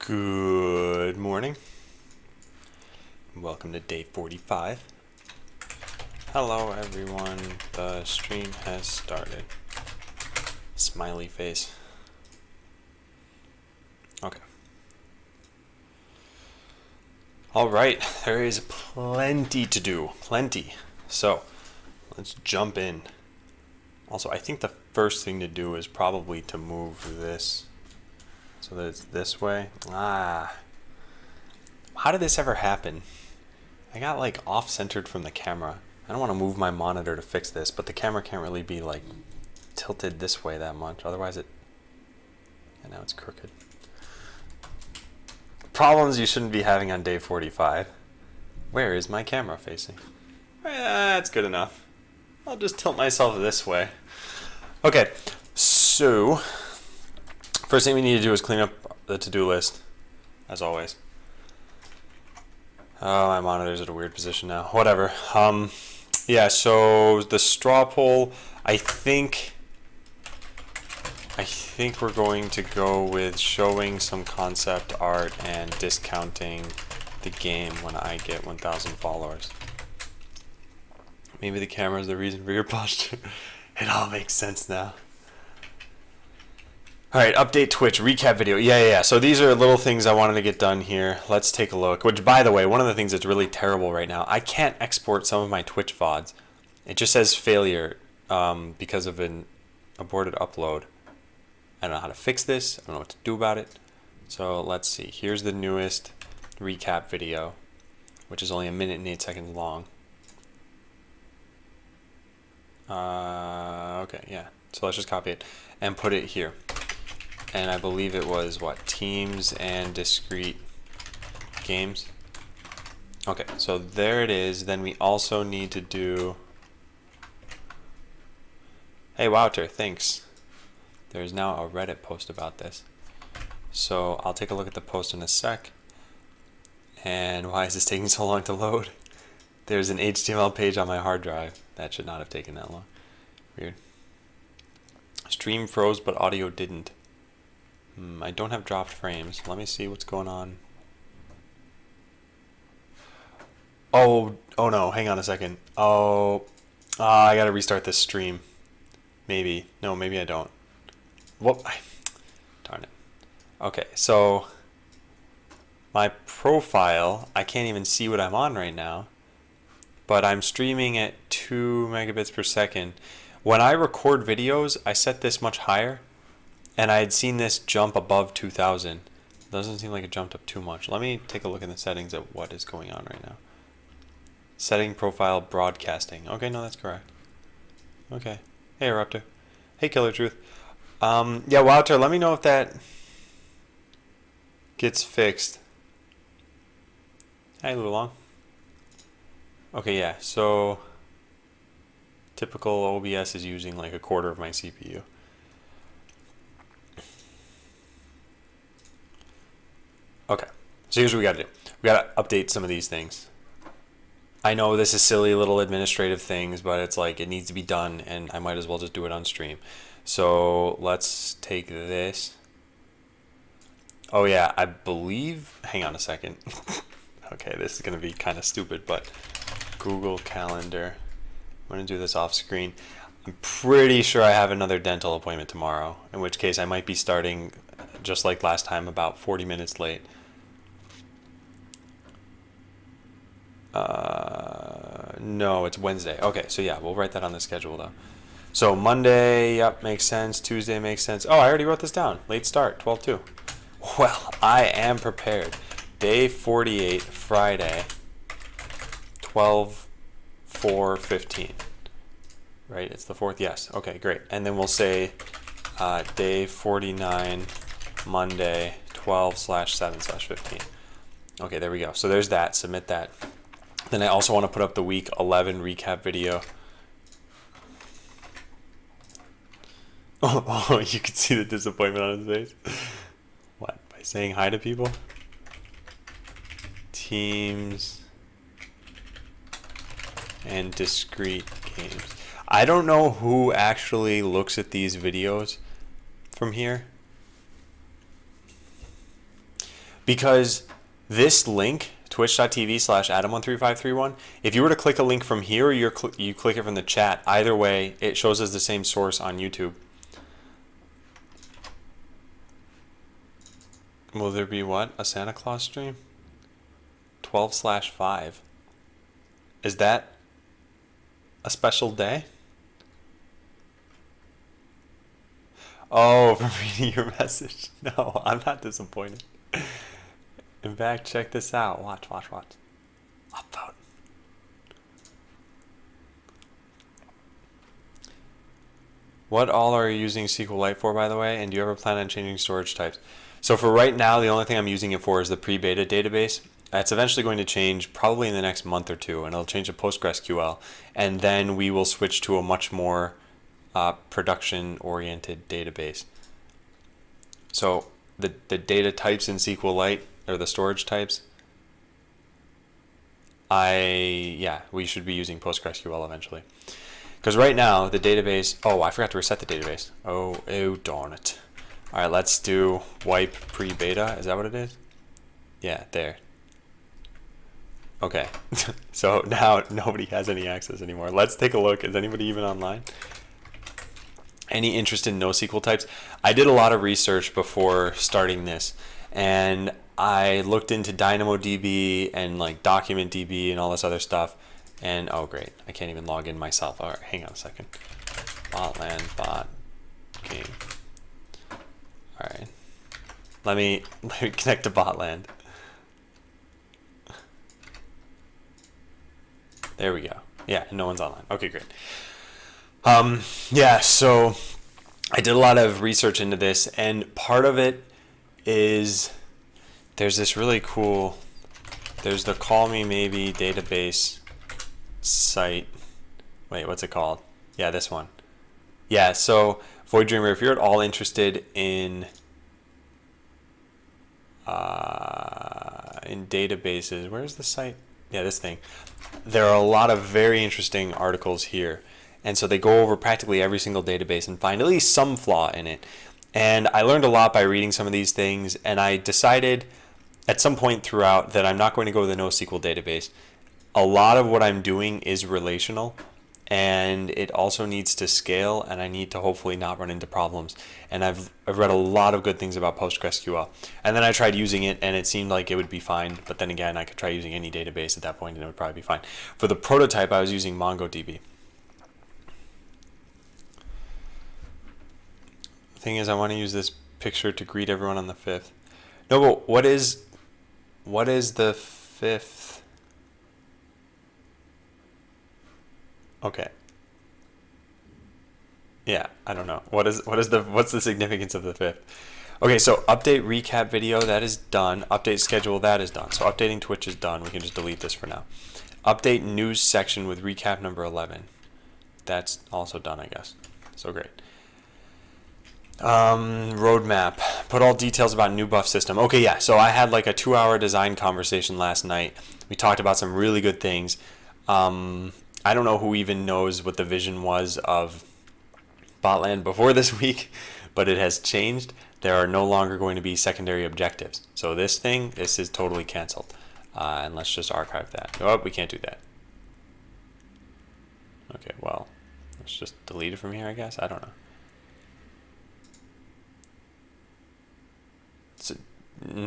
Good morning. Welcome to day 45. Hello everyone. The stream has started. Smiley face. Okay. Alright, there is plenty to do. Plenty. So, let's jump in. Also, I think the first thing to do is probably to move this so that it's this way. How did this ever happen? I got like off-centered from the camera. I don't want to move my monitor to fix this, but the camera can't really be like tilted this way that much. Otherwise and now it's crooked. Problems you shouldn't be having on day 45. Where is my camera facing? That's good enough. I'll just tilt myself this way. Okay, so first thing we need to do is clean up the to-do list, as always. Oh, my monitor's at a weird position now. Whatever. Yeah, so the straw poll, I think we're going to go with showing some concept art and discounting the game when I get 1,000 followers. Maybe the camera's the reason for your posture. It all makes sense now. Alright, update Twitch, recap video. Yeah. So these are little things I wanted to get done here. Let's take a look. Which, by the way, one of the things that's really terrible right now, I can't export some of my Twitch VODs. It just says failure because of an aborted upload. I don't know how to fix this. I don't know what to do about it. So let's see. Here's the newest recap video, which is only 1 minute and 8 seconds long. Okay, yeah. So let's just copy it and put it here. And I believe it was, what, teams and discrete games? Okay, so there it is. Then we also need to do... Hey, Wouter, thanks. There's now a Reddit post about this. So I'll take a look at the post in a sec. And why is this taking so long to load? There's an HTML page on my hard drive. That should not have taken that long. Weird. Stream froze, but audio didn't. I don't have dropped frames. Let me see what's going on. Oh no, hang on a second. I gotta restart this stream. Maybe. No, maybe I don't. What? Darn it. Okay, so my profile, I can't even see what I'm on right now, but I'm streaming at 2 megabits per second. When I record videos, I set this much higher. And I had seen this jump above 2,000. Doesn't seem like it jumped up too much. Let me take a look in the settings at what is going on right now. Setting profile broadcasting. Okay, no, that's correct. Okay. Hey, Eruptor. Hey, Killer Truth. Yeah, Wouter, let me know if that gets fixed. Hey, Lulong. Okay, yeah, so typical OBS is using like 1/4 of my CPU. Okay, so here's what we gotta do. We gotta update some of these things. I know this is silly little administrative things, but it's like it needs to be done, and I might as well just do it on stream. So let's take this. Oh yeah, I believe, hang on a second. Okay, this is gonna be kind of stupid, but Google Calendar. I'm gonna do this off screen. I'm pretty sure I have another dental appointment tomorrow, in which case I might be starting just like last time, about 40 minutes late. No, it's Wednesday. Okay, so yeah, we'll write that on the schedule though. So Monday, yep, makes sense. Tuesday makes sense. Oh, I already wrote this down. Late start, 12/2. Well, I am prepared. Day 48, Friday, 12/4/15. Right, it's the 4th, yes. Okay, great. And then we'll say day 49, Monday, 12/7/15. Okay, there we go. So there's that. Submit that. Then I also want to put up the week 11 recap video. Oh, you can see the disappointment on his face. What? By saying hi to people? Teams and discrete games. I don't know who actually looks at these videos from here. because this link, twitch.tv/Adam13531, if you were to click a link from here or you click it from the chat, either way, it shows as the same source on YouTube. Will there be what? A Santa Claus stream? 12/5. Is that a special day? Oh, for reading your message. No, I'm not disappointed. In fact, check this out. Watch. Upvote. What all are you using SQLite for, by the way? And do you ever plan on changing storage types? So for right now, the only thing I'm using it for is the pre-beta database. It's eventually going to change probably in the next month or two, and it'll change to PostgreSQL. And then we will switch to a much more production-oriented database. So the data types in SQLite, or the storage types, we should be using PostgreSQL eventually. Because right now, the database, I forgot to reset the database. Oh, darn it. All right, let's do wipe pre-beta. Is that what it is? Yeah, there. Okay, so now nobody has any access anymore. Let's take a look. Is anybody even online? Any interest in NoSQL types? I did a lot of research before starting this, and I looked into DynamoDB and like DocumentDB and all this other stuff. And oh great, I can't even log in myself. All right, hang on a second. Botland bot game. All right, let me connect to Botland. There we go. Yeah, no one's online. Okay, great. Yeah, so I did a lot of research into this, and part of it is there's this really cool, there's the Call Me Maybe database site. Wait, what's it called? Yeah, this one. Yeah, so Void Dreamer, if you're at all interested in databases, where's the site? Yeah, this thing. There are a lot of very interesting articles here. And so they go over practically every single database and find at least some flaw in it. And I learned a lot by reading some of these things, and I decided at some point throughout that I'm not going to go with a NoSQL database. A lot of what I'm doing is relational, and it also needs to scale, and I need to hopefully not run into problems. And I've read a lot of good things about PostgreSQL. And then I tried using it, and it seemed like it would be fine. But then again, I could try using any database at that point, and it would probably be fine. For the prototype, I was using MongoDB. The thing is, I want to use this picture to greet everyone on the 5th. No, but what is the 5th? Okay. Yeah, I don't know. What's the significance of the 5th? Okay, so update recap video, that is done. Update schedule, that is done. So updating Twitch is done. We can just delete this for now. Update news section with recap number 11. That's also done, I guess. So great. Roadmap. Put all details about new buff system. Okay, yeah. So I had like a 2-hour design conversation last night. We talked about some really good things. I don't know who even knows what the vision was of Botland before this week, but it has changed. There are no longer going to be secondary objectives. So this is totally canceled. And let's just archive that. Oh, we can't do that. Okay, well, let's just delete it from here, I guess. I don't know. I don't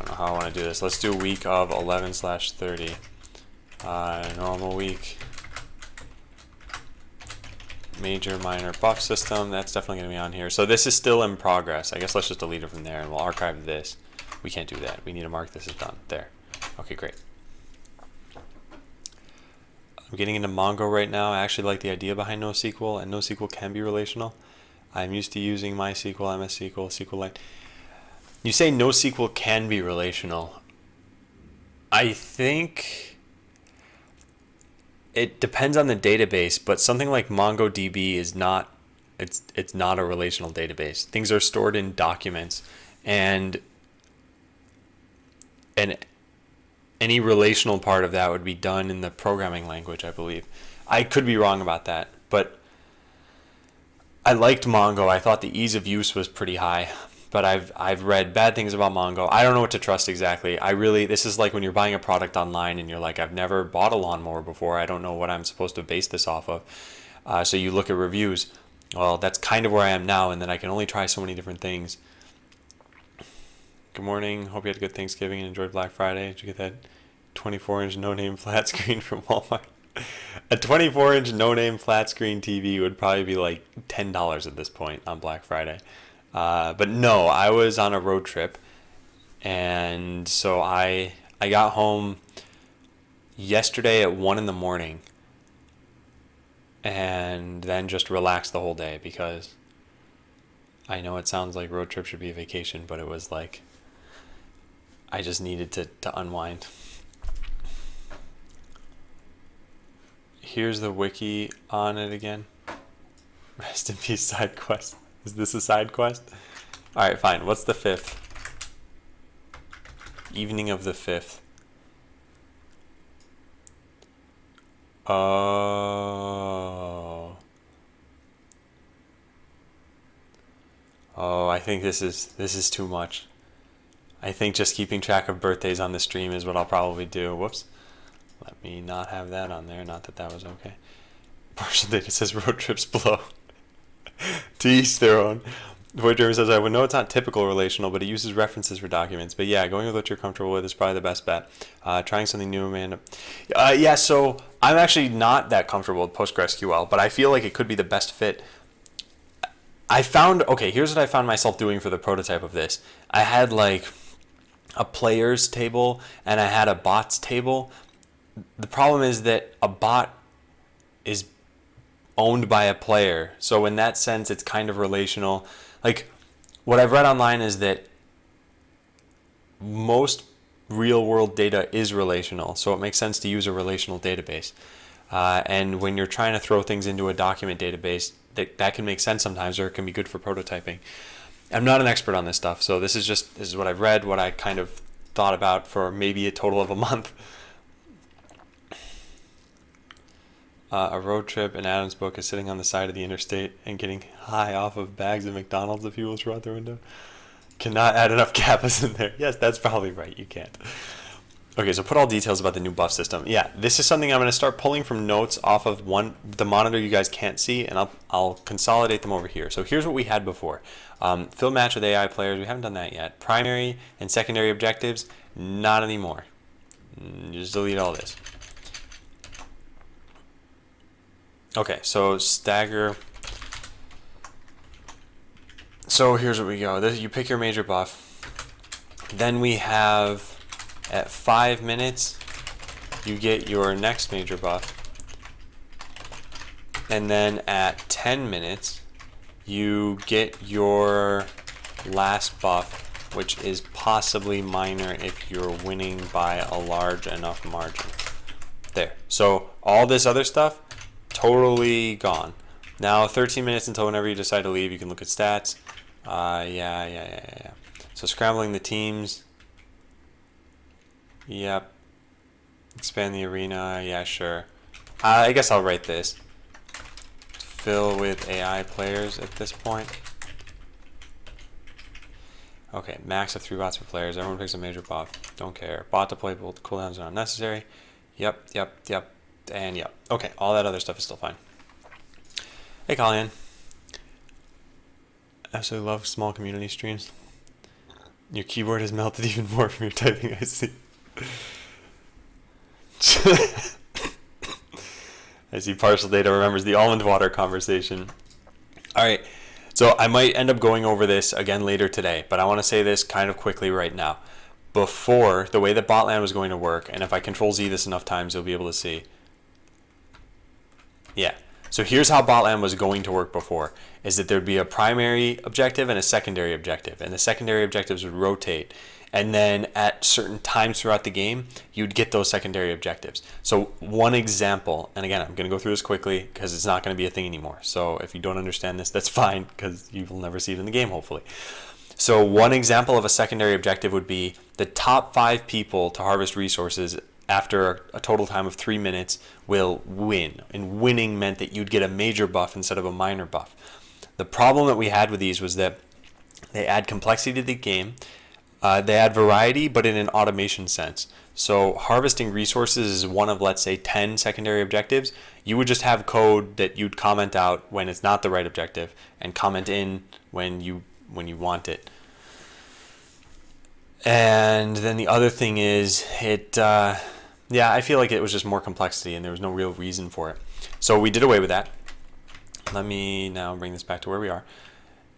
know how I want to do this. Let's do week of 11/30. Normal week. Major, minor buff system. That's definitely going to be on here. So this is still in progress. I guess let's just delete it from there and we'll archive this. We can't do that. We need to mark this as done. There. Okay, great. I'm getting into Mongo right now. I actually like the idea behind NoSQL, and NoSQL can be relational. I'm used to using MySQL, MS SQL, SQLite. You say NoSQL can be relational. I think it depends on the database, but something like MongoDB is not. It's not a relational database. Things are stored in documents, and any relational part of that would be done in the programming language, I believe. I could be wrong about that, but I liked Mongo. I thought the ease of use was pretty high. but I've read bad things about Mongo. I don't know what to trust exactly. This is like when you're buying a product online and you're like, I've never bought a lawnmower before. I don't know what I'm supposed to base this off of. So you look at reviews. Well, that's kind of where I am now, and then I can only try so many different things. Good morning. Hope you had a good Thanksgiving and enjoyed Black Friday. Did you get that 24-inch no-name flat screen from Walmart? A 24-inch no-name flat screen TV would probably be like $10 at this point on Black Friday. But no, I was on a road trip, and so I got home yesterday at 1 in the morning, and then just relaxed the whole day, because I know it sounds like road trip should be a vacation, but it was like I just needed to unwind. Here's the wiki on it again. Rest in peace, side quest. Is this a side quest? Alright, fine. What's the 5th? Evening of the 5th. Oh, I think this is too much. I think just keeping track of birthdays on the stream is what I'll probably do. Whoops. Let me not have that on there. Not that that was okay. Partial data says road trips blow. To each their own. Voyager says, I would know it's not typical relational, but it uses references for documents. But yeah, going with what you're comfortable with is probably the best bet. Trying something new, Amanda. Yeah, so I'm actually not that comfortable with PostgreSQL, but I feel like it could be the best fit. Here's what I found myself doing for the prototype of this. I had like a players table and I had a bots table. The problem is that a bot is owned by a player. So in that sense, it's kind of relational. Like, what I've read online is that most real world data is relational. So it makes sense to use a relational database. And when you're trying to throw things into a document database, that can make sense sometimes, or it can be good for prototyping. I'm not an expert on this stuff, so this is what I've read, what I kind of thought about for maybe a total of a month. A road trip in Adam's book is sitting on the side of the interstate and getting high off of bags of McDonald's if people throw out the window. Cannot add enough kappas in there. Yes, that's probably right. You can't. Okay, so put all details about the new buff system. Yeah, this is something I'm going to start pulling from notes off of the monitor you guys can't see, and I'll consolidate them over here. So here's what we had before. Fill match with AI players. We haven't done that yet. Primary and secondary objectives, not anymore. Just delete all this. Okay, so stagger. So here's what we go. You pick your major buff. Then we have at 5 minutes, you get your next major buff. And then at 10 minutes, you get your last buff, which is possibly minor if you're winning by a large enough margin. There. So all this other stuff, totally gone. Now 13 minutes until whenever you decide to leave, you can look at stats. Yeah. So scrambling the teams. Yep. Expand the arena. Yeah, sure. I guess I'll write this. Fill with AI players at this point. Okay, max of 3 bots per players. Everyone picks a major buff. Don't care. Bot to play cooldowns are not necessary. Yep. And yep. Okay, all that other stuff is still fine. Hey, Colin. Absolutely love small community streams. Your keyboard has melted even more from your typing, I see. I see partial data remembers the almond water conversation. Alright, so I might end up going over this again later today, but I want to say this kind of quickly right now. Before, the way that Botland was going to work, and if I control Z this enough times, you'll be able to see. Yeah. So here's how Botland was going to work before, is that there'd be a primary objective and a secondary objective, and the secondary objectives would rotate, and then at certain times throughout the game, you'd get those secondary objectives. So one example, and again, I'm going to go through this quickly because it's not going to be a thing anymore. So if you don't understand this, that's fine, because you will never see it in the game, hopefully. So one example of a secondary objective would be the top 5 people to harvest resources after a total time of 3 minutes will win. And winning meant that you'd get a major buff instead of a minor buff. The problem that we had with these was that They add complexity to the game. They add variety, but in an automation sense. So harvesting resources is one of, let's say, 10 secondary objectives. You would just have code that you'd comment out when it's not the right objective and comment in when you want it. And then the other thing is I feel like it was just more complexity and there was no real reason for it. So we did away with that. Let me now bring this back to where we are.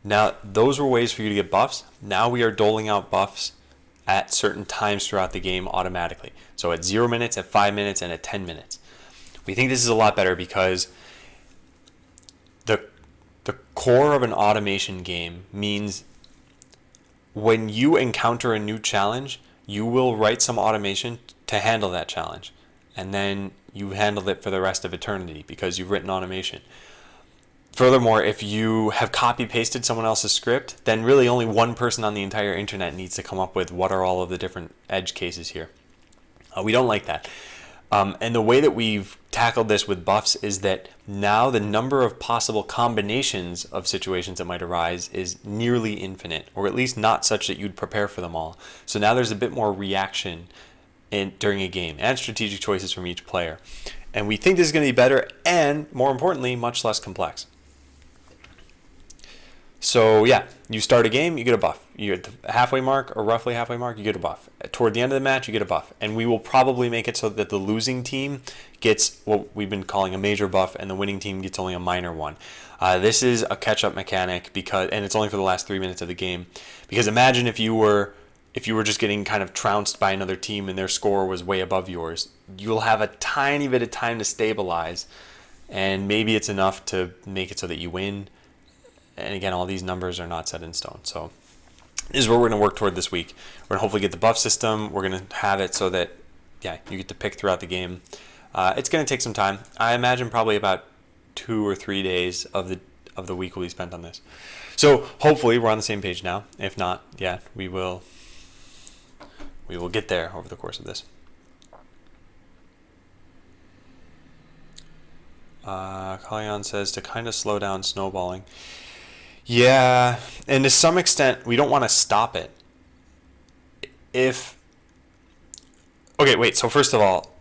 Now, those were ways for you to get buffs. Now we are doling out buffs at certain times throughout the game automatically. So at 0 minutes, at 5 minutes, and at 10 minutes. We think this is a lot better because the core of an automation game means when you encounter a new challenge, you will write some automation to handle that challenge. And then you handle it for the rest of eternity because you've written automation. Furthermore, if you have copy-pasted someone else's script, then really only one person on the entire internet needs to come up with what are all of the different edge cases here. We don't like that. And the way that we've tackled this with buffs is that now the number of possible combinations of situations that might arise is nearly infinite, or at least not such that you'd prepare for them all. So now there's a bit more reaction during a game and strategic choices from each player. And we think this is going to be better and, more importantly, much less complex. So yeah, you start a game, you get a buff. You're at the halfway mark or roughly halfway mark, you get a buff. Toward the end of the match, you get a buff. And we will probably make it so that the losing team gets what we've been calling a major buff and the winning team gets only a minor one. This is a catch-up mechanic and it's only for the last 3 minutes of the game. Because imagine if you were just getting kind of trounced by another team and their score was way above yours. You'll have a tiny bit of time to stabilize, and maybe it's enough to make it so that you win. And again, all these numbers are not set in stone. So this is what we're going to work toward this week. We're going to hopefully get the buff system. We're going to have it so that, you get to pick throughout the game. It's going to take some time. I imagine probably about 2 or 3 days of the week will be spent on this. So hopefully we're on the same page now. If not, we will get there over the course of this. Kalyan says to kind of slow down snowballing. Yeah, and to some extent, we don't want to stop it. So first of all,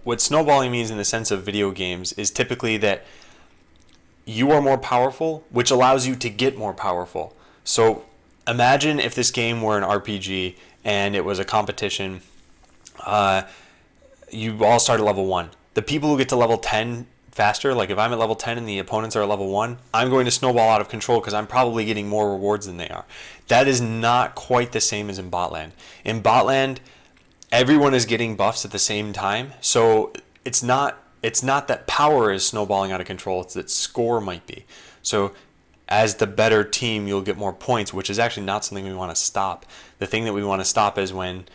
what snowballing means in the sense of video games is typically that you are more powerful, which allows you to get more powerful. So imagine if this game were an RPG and it was a competition. You all start at level 1. The people who get to level 10 faster, like if I'm at level 10 and the opponents are at level 1, I'm going to snowball out of control because I'm probably getting more rewards than they are. That is not quite the same as in Botland. In Botland, everyone is getting buffs at the same time, so it's not that power is snowballing out of control, it's that score might be. So as the better team, you'll get more points, which is actually not something we want to stop. The thing that we want to stop is when,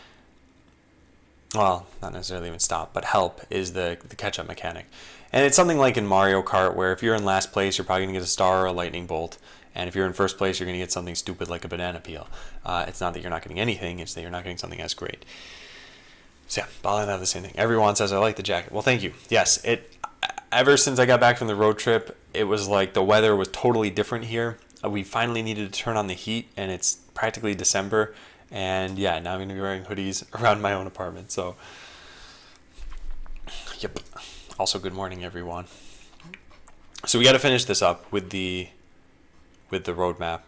well, not necessarily even stop, but help is the catch-up mechanic. And it's something like in Mario Kart, where if you're in last place, you're probably going to get a star or a lightning bolt. And if you're in first place, you're going to get something stupid like a banana peel. It's not that you're not getting anything, it's that you're not getting something as great. So yeah, Botland have the same thing. Everyone says, I like the jacket. Well, thank you. Yes, ever since I got back from the road trip, it was like the weather was totally different here. We finally needed to turn on the heat, and it's practically December. And now I'm going to be wearing hoodies around my own apartment. So, yep. Also, good morning, everyone. So we got to finish this up with the roadmap.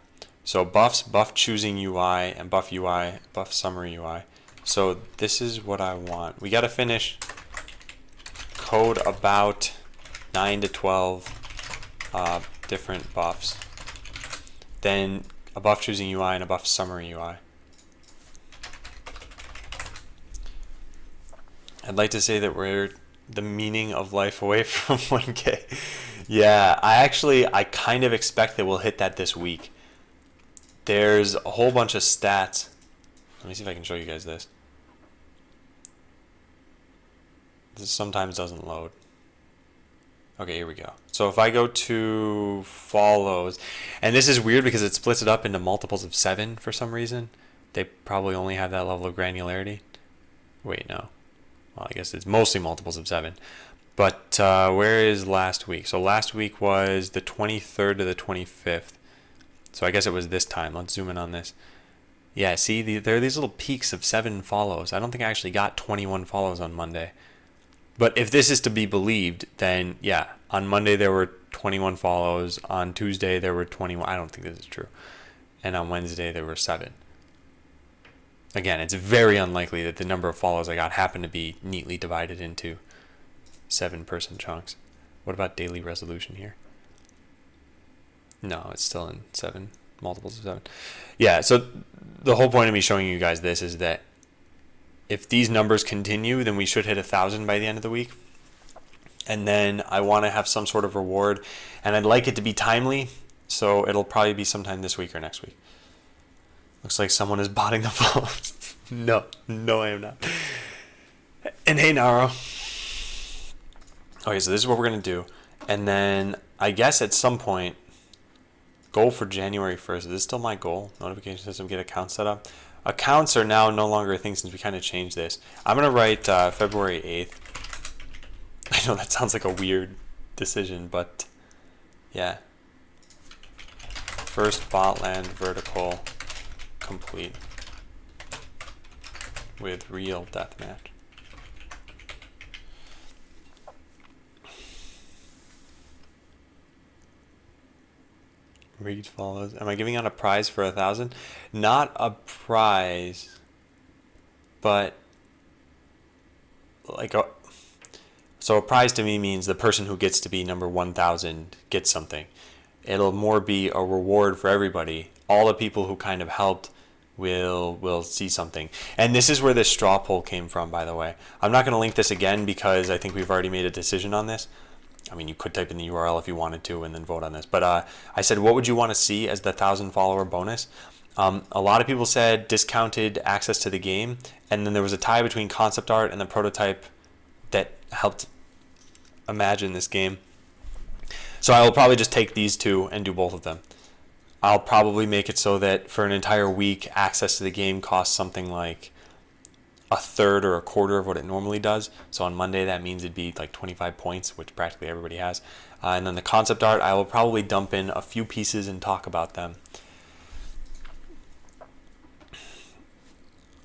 So buff choosing UI, and buff summary UI. So this is what I want. We got to finish code about 9 to 12 different buffs. Then a buff choosing UI and a buff summary UI. I'd like to say that we're the meaning of life away from 1K. Yeah, I kind of expect that we'll hit that this week. There's a whole bunch of stats. Let me see if I can show you guys this. This sometimes doesn't load. Okay, here we go. So if I go to follows, and this is weird because it splits it up into multiples of 7 for some reason. They probably only have that level of granularity. Wait, no. Well, I guess it's mostly multiples of 7. But where is last week? So last week was the 23rd to the 25th. So I guess it was this time. Let's zoom in on this. Yeah, see, there are these little peaks of 7 follows. I don't think I actually got 21 follows on Monday. But if this is to be believed, then yeah, on Monday there were 21 follows. On Tuesday there were 21. I don't think this is true. And on Wednesday there were 7. Again, it's very unlikely that the number of follows I got happened to be neatly divided into 7-person chunks. What about daily resolution here? No, it's still in 7, multiples of 7. Yeah, so the whole point of me showing you guys this is that if these numbers continue, then we should hit 1,000 by the end of the week. And then I want to have some sort of reward, and I'd like it to be timely, so it'll probably be sometime this week or next week. Looks like someone is botting the follows. No, I am not. And hey, Naro. Okay, so this is what we're going to do. And then I guess at some point, goal for January 1st. Is this still my goal? Notification system, get accounts set up. Accounts are now no longer a thing since we kind of changed this. I'm going to write February 8th. I know that sounds like a weird decision, but yeah. First Botland vertical complete with real deathmatch. Read follows. Am I giving out a prize for 1,000? Not a prize, but like a. So a prize to me means the person who gets to be number 1,000 gets something. It'll more be a reward for everybody. All the people who kind of helped will see something. And this is where this straw poll came from, by the way. I'm not going to link this again because I think we've already made a decision on this. I mean, you could type in the URL if you wanted to and then vote on this. But I said, what would you want to see as the 1,000 follower bonus? A lot of people said discounted access to the game. And then there was a tie between concept art and the prototype that helped imagine this game. So I will probably just take these two and do both of them. I'll probably make it so that for an entire week, access to the game costs something like a third or a quarter of what it normally does. So on Monday, that means it'd be like 25 points, which practically everybody has. And then the concept art, I will probably dump in a few pieces and talk about them.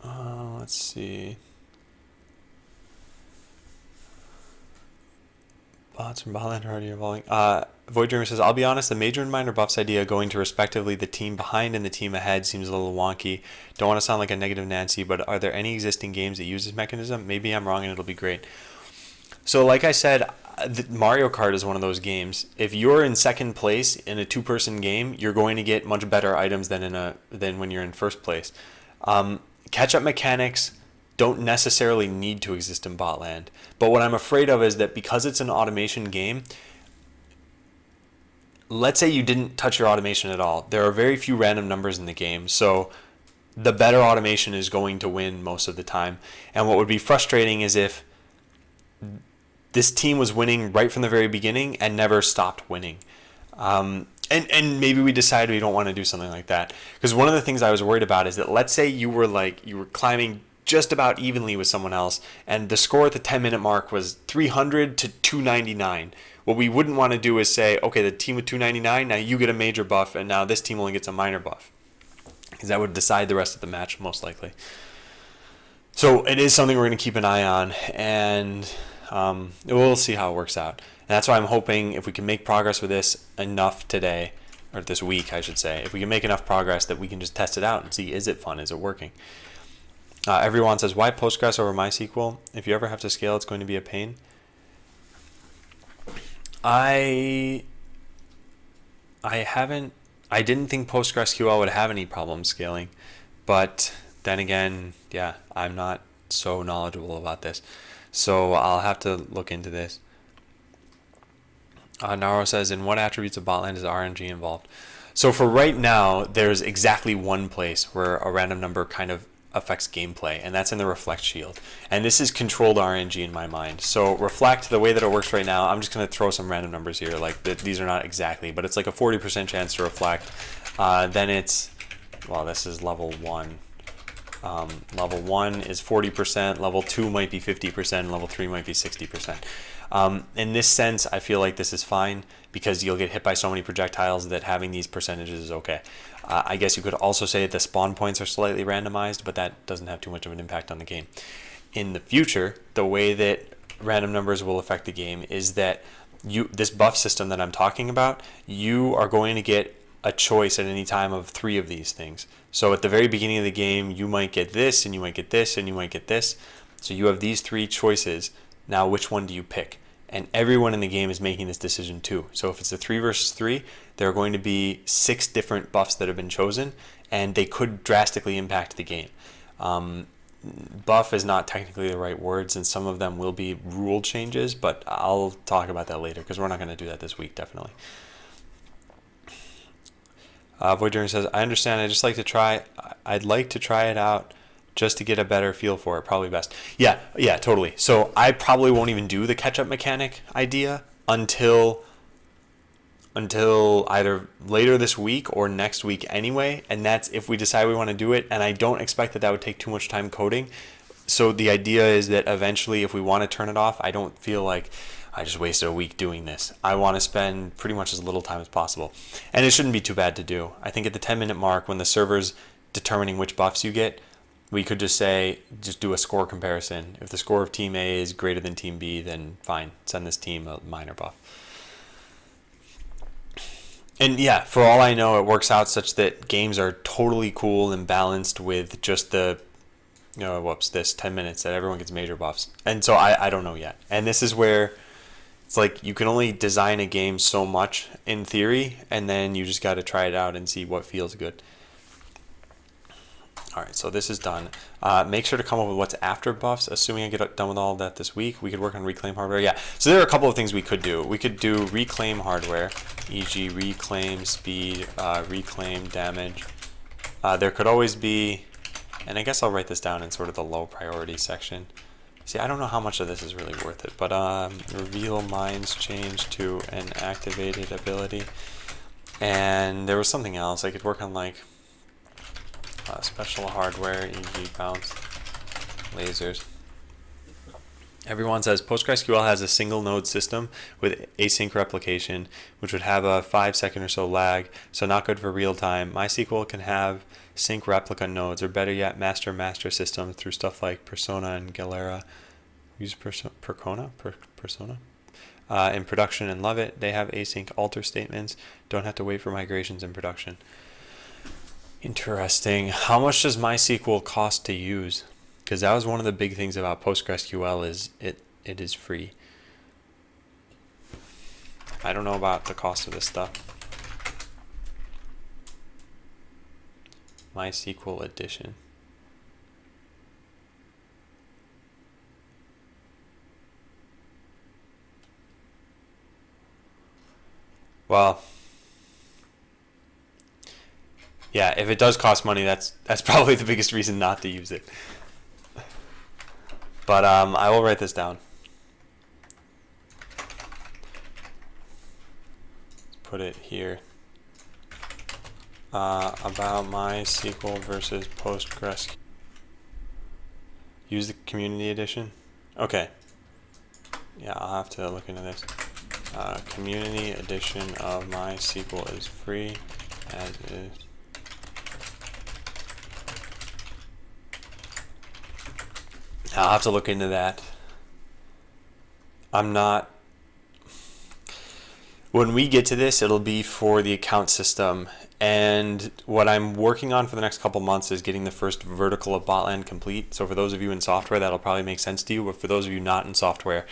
Let's see. Bots from Botland are already evolving. Void Dreamer says, I'll be honest, the major and minor buffs idea going to respectively the team behind and the team ahead seems a little wonky. Don't want to sound like a negative Nancy, but are there any existing games that use this mechanism? Maybe I'm wrong and it'll be great. So like I said, Mario Kart is one of those games. If you're in second place in a 2-person game, you're going to get much better items than when you're in first place. Catch-up mechanics don't necessarily need to exist in Botland. But what I'm afraid of is that because it's an automation game, let's say you didn't touch your automation at all. There are very few random numbers in the game, so the better automation is going to win most of the time. And what would be frustrating is if this team was winning right from the very beginning and never stopped winning. And maybe we decided we don't want to do something like that. Because one of the things I was worried about is that let's say you were climbing just about evenly with someone else, and the score at the 10-minute mark was 300 to 299. What we wouldn't want to do is say, okay, the team with 299, now you get a major buff, and now this team only gets a minor buff. Because that would decide the rest of the match, most likely. So it is something we're going to keep an eye on, and we'll see how it works out. And that's why I'm hoping if we can make progress with this enough today, or this week, I should say, if we can make enough progress that we can just test it out and see, is it fun, is it working? Everyone says, why Postgres over MySQL? If you ever have to scale, it's going to be a pain. I didn't think PostgreSQL would have any problem scaling, but then again, yeah, I'm not so knowledgeable about this, so I'll have to look into this. Naro says, in what attributes of Botland is RNG involved? So for right now, there's exactly one place where a random number kind of affects gameplay, and that's in the Reflect shield. And this is controlled RNG in my mind. So Reflect, the way that it works right now, I'm just going to throw some random numbers here. Like these are not exactly, but it's like a 40% chance to Reflect. Then it's, well, this is level 1. Level 1 is 40%, level 2 might be 50%, level 3 might be 60%. In this sense, I feel like this is fine because you'll get hit by so many projectiles that having these percentages is okay. I guess you could also say that the spawn points are slightly randomized, but that doesn't have too much of an impact on the game. In the future, the way that random numbers will affect the game is that this buff system that I'm talking about, you are going to get a choice at any time of 3 of these things. So at the very beginning of the game, you might get this, and you might get this, and you might get this. So you have these 3 choices. Now, which one do you pick? And everyone in the game is making this decision too. So if it's a 3 versus 3, there are going to be 6 different buffs that have been chosen, and they could drastically impact the game. Buff is not technically the right word, and some of them will be rule changes, but I'll talk about that later because we're not going to do that this week, definitely. Void Journey says, I understand, I'd like to try it out just to get a better feel for it, probably best. Yeah, totally. So I probably won't even do the catch-up mechanic idea until either later this week or next week anyway, and that's if we decide we want to do it, and I don't expect that would take too much time coding. So the idea is that eventually if we want to turn it off, I don't feel like I just wasted a week doing this. I want to spend pretty much as little time as possible, and it shouldn't be too bad to do. I think at the 10-minute mark, when the server's determining which buffs you get, we could just do a score comparison. If the score of Team A is greater than Team B, then fine, send this team a minor buff. And yeah, for all I know, it works out such that games are totally cool and balanced with just this 10 minutes that everyone gets major buffs. And so I don't know yet. And this is where it's like you can only design a game so much in theory, and then you just got to try it out and see what feels good. All right, so this is done. Make sure to come up with what's after buffs. Assuming I get done with all of that this week, we could work on reclaim hardware. Yeah, so there are a couple of things we could do. We could do reclaim hardware, e.g. reclaim speed, reclaim damage. There could always be, and I guess I'll write this down in sort of the low priority section. See, I don't know how much of this is really worth it, but reveal mines change to an activated ability. And there was something else. I could work on like special hardware, e.g. bounce, lasers. Everyone says PostgreSQL has a single node system with async replication, which would have a 5-second or so lag, so not good for real time. MySQL can have sync replica nodes, or better yet, master-master systems through stuff like Persona and Galera. Use Persona in production and love it. They have async alter statements. Don't have to wait for migrations in production. Interesting. How much does MySQL cost to use? Because that was one of the big things about PostgreSQL is it is free. I don't know about the cost of this stuff. MySQL edition. Well, yeah, if it does cost money, that's probably the biggest reason not to use it. But I will write this down. Let's put it here. About MySQL versus Postgres. Use the community edition? Okay. Yeah, I'll have to look into this. Community edition of MySQL is free, as is. I'll have to look into that. When we get to this, it'll be for the account system. And what I'm working on for the next couple months is getting the first vertical of Botland complete. So for those of you in software, that'll probably make sense to you. But for those of you not in software,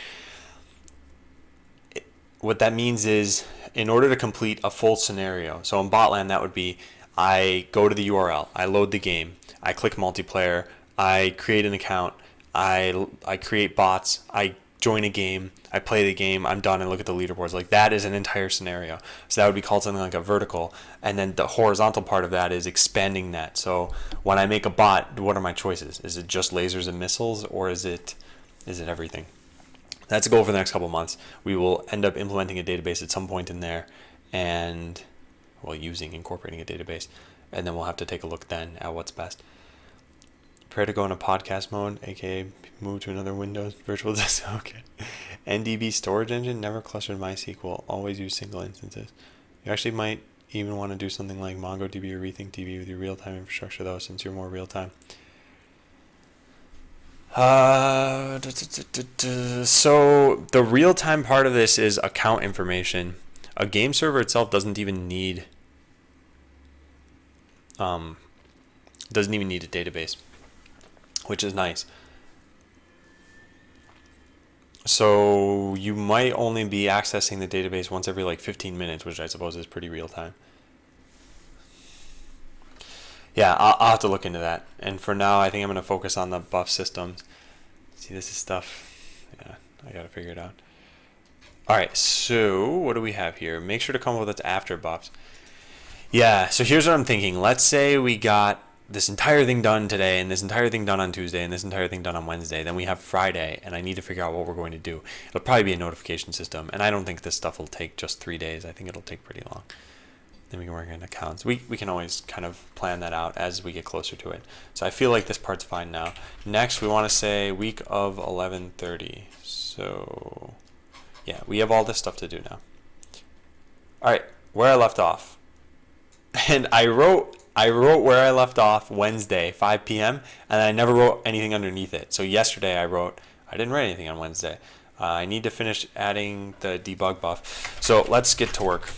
what that means is in order to complete a full scenario, so in Botland, that would be I go to the URL, I load the game, I click multiplayer, I create an account, I create bots, I join a game, I play the game, I'm done, and look at the leaderboards. Like that is an entire scenario. So that would be called something like a vertical. And then the horizontal part of that is expanding that. So when I make a bot, what are my choices? Is it just lasers and missiles, or is it everything? That's a goal for the next couple months. We will end up implementing a database at some point in there, and incorporating a database, and then we'll have to take a look then at what's best. prepare to go into podcast mode, aka move to another Windows virtual desktop. Okay. NDB storage engine, never clustered MySQL, always use single instances. You actually might even want to do something like MongoDB or RethinkDB with your real-time infrastructure though, since you're more real-time. So the real-time part of this is account information. A game server itself doesn't even need a database, which is nice. So you might only be accessing the database once every like 15 minutes, which I suppose is pretty real time. Yeah, I'll have to look into that. And for now, I think I'm going to focus on the buff systems. See, this is stuff. Yeah, I got to figure it out. All right, so what do we have here? Make sure to come up with its after buffs. Yeah, so here's what I'm thinking. Let's say we got this entire thing done today, and this entire thing done on Tuesday, and this entire thing done on Wednesday. Then we have Friday, and I need to figure out what we're going to do. It'll probably be a notification system, and I don't think this stuff will take just 3 days. I think it'll take pretty long. Then we can work on accounts. We can always kind of plan that out as we get closer to it. So I feel like this part's fine now. Next, we want to say week of 11/30. So yeah, we have all this stuff to do now. All right, where I left off. And I wrote where I left off Wednesday, 5 p.m., and I never wrote anything underneath it. So yesterday I didn't write anything on Wednesday. I need to finish adding the debug buff. So let's get to work.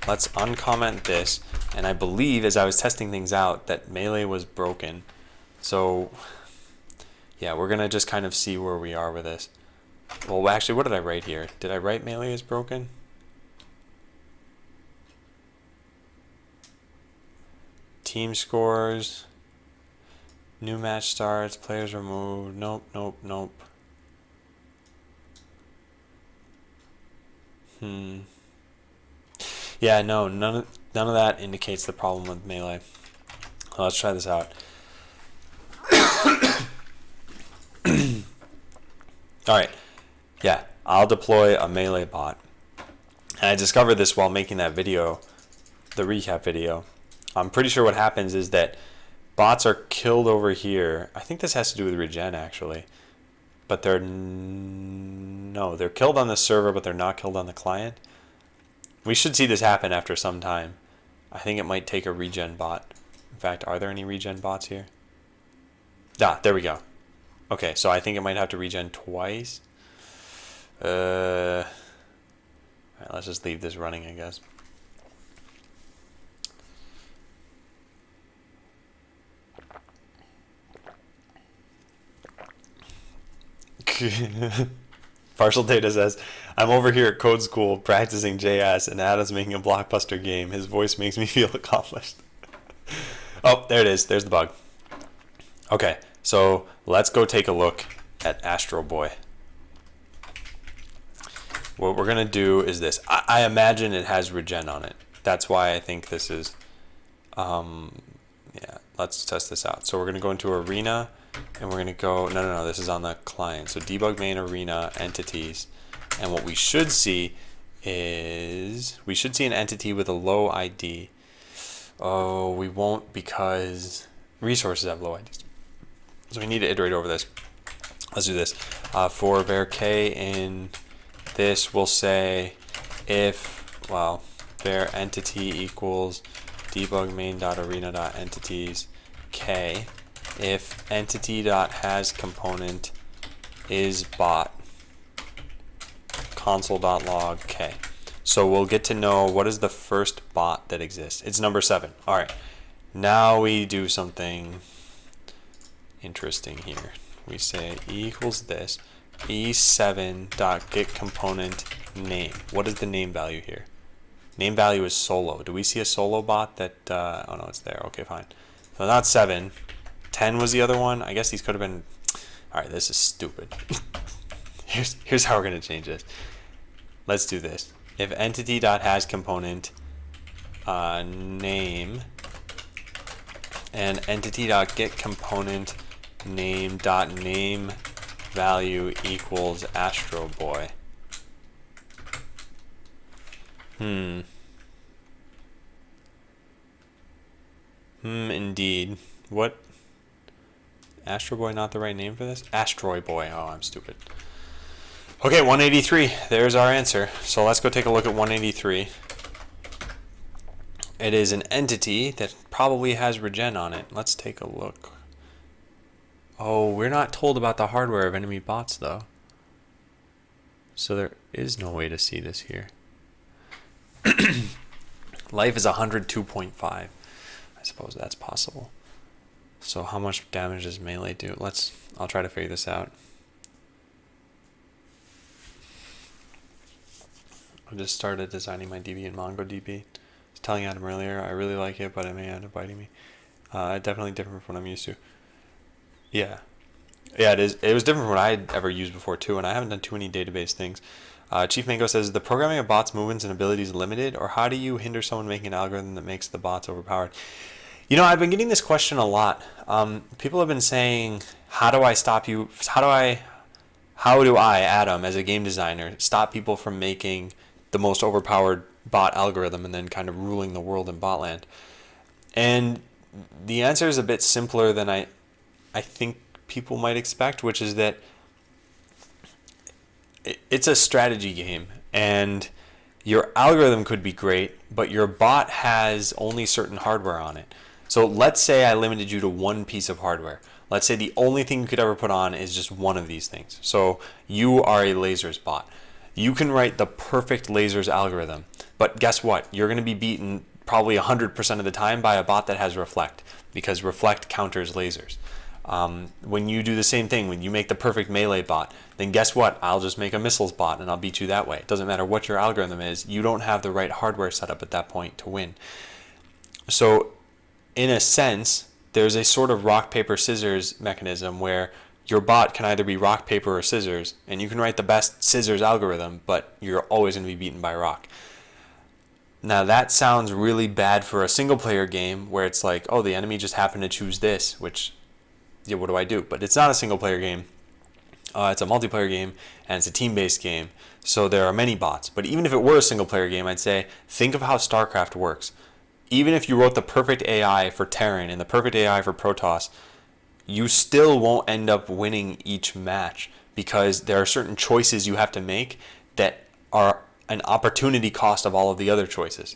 Let's uncomment this. And I believe as I was testing things out that Melee was broken. So yeah, we're going to just kind of see where we are with this. Well, actually, what did I write here? Did I write Melee is broken? Team scores, new match starts, players removed. Nope. Yeah, no, none of that indicates the problem with Melee. Let's try this out. All right, yeah, I'll deploy a Melee bot. And I discovered this while making that video, the recap video. I'm pretty sure what happens is that bots are killed over here. I think this has to do with regen actually, but they're killed on the server, but they're not killed on the client. We should see this happen after some time. I think it might take a regen bot. In fact, are there any regen bots here? Ah, there we go. Okay, so I think it might have to regen twice. All right, let's just leave this running, I guess. Partial Data says, I'm over here at Code School practicing JS and Adam's making a blockbuster game. His voice makes me feel accomplished. Oh, there it is. There's the bug. Okay, so let's go take a look at Astro Boy. What we're going to do is this. I imagine it has regen on it. That's why I think this is... yeah, let's test this out. So we're going to go into Arena. And we're going to go, no, this is on the client. So debug main arena entities. And what we should see is, we should see an entity with a low ID. Oh, we won't because resources have low IDs. So we need to iterate over this. Let's do this. For var k in this, we'll say if, well, var entity equals debug main.arena.entities k. If entity.has component is bot console.log k. So we'll get to know what is the first bot that exists. It's number 7. All right. Now we do something interesting here. We say e equals this e7.getComponent name. What is the name value here? Name value is solo. Do we see a solo bot that oh no, it's there. Okay, fine. So not 7. 10 was the other one. I guess these could have been... All right, this is stupid. Here's how we're going to change this. Let's do this. If entity.has component name and entity.getComponent name value equals Astro Boy. Indeed. What Astro Boy not the right name for this? Asteroid Boy. Oh, I'm stupid. Okay, 183. There's our answer. So let's go take a look at 183. It is an entity that probably has regen on it. Let's take a look. Oh, we're not told about the hardware of enemy bots, though. So there is no way to see this here. Life is 102.5. I suppose that's possible. So how much damage does melee do? I'll try to figure this out. I just started designing my DB in MongoDB. I was telling Adam earlier, I really like it, but it may end up biting me. Definitely different from what I'm used to. Yeah, it is. It was different from what I had ever used before too, and I haven't done too many database things. Chief Mango says, the programming of bots' movements and abilities limited, or how do you hinder someone making an algorithm that makes the bots overpowered? You know, I've been getting this question a lot. People have been saying, how do I stop you? How do I, Adam, as a game designer, stop people from making the most overpowered bot algorithm and then kind of ruling the world in botland? And the answer is a bit simpler than I think people might expect, which is that it's a strategy game, and your algorithm could be great, but your bot has only certain hardware on it. So let's say I limited you to one piece of hardware. Let's say the only thing you could ever put on is just one of these things. So you are a lasers bot. You can write the perfect lasers algorithm, but guess what? You're going to be beaten probably 100% of the time by a bot that has reflect, because reflect counters lasers. When you do the same thing, when you make the perfect melee bot, then guess what? I'll just make a missiles bot and I'll beat you that way. It doesn't matter what your algorithm is. You don't have the right hardware set up at that point to win. So in a sense, there's a sort of rock, paper, scissors mechanism where your bot can either be rock, paper, or scissors, and you can write the best scissors algorithm, but you're always going to be beaten by rock. Now that sounds really bad for a single player game where it's like, oh, the enemy just happened to choose this, which, yeah, what do I do? But it's not a single player game. It's a multiplayer game, and it's a team-based game, so there are many bots. But even if it were a single player game, I'd say, think of how StarCraft works. Even if you wrote the perfect AI for Terran and the perfect AI for Protoss, you still won't end up winning each match, because there are certain choices you have to make that are an opportunity cost of all of the other choices.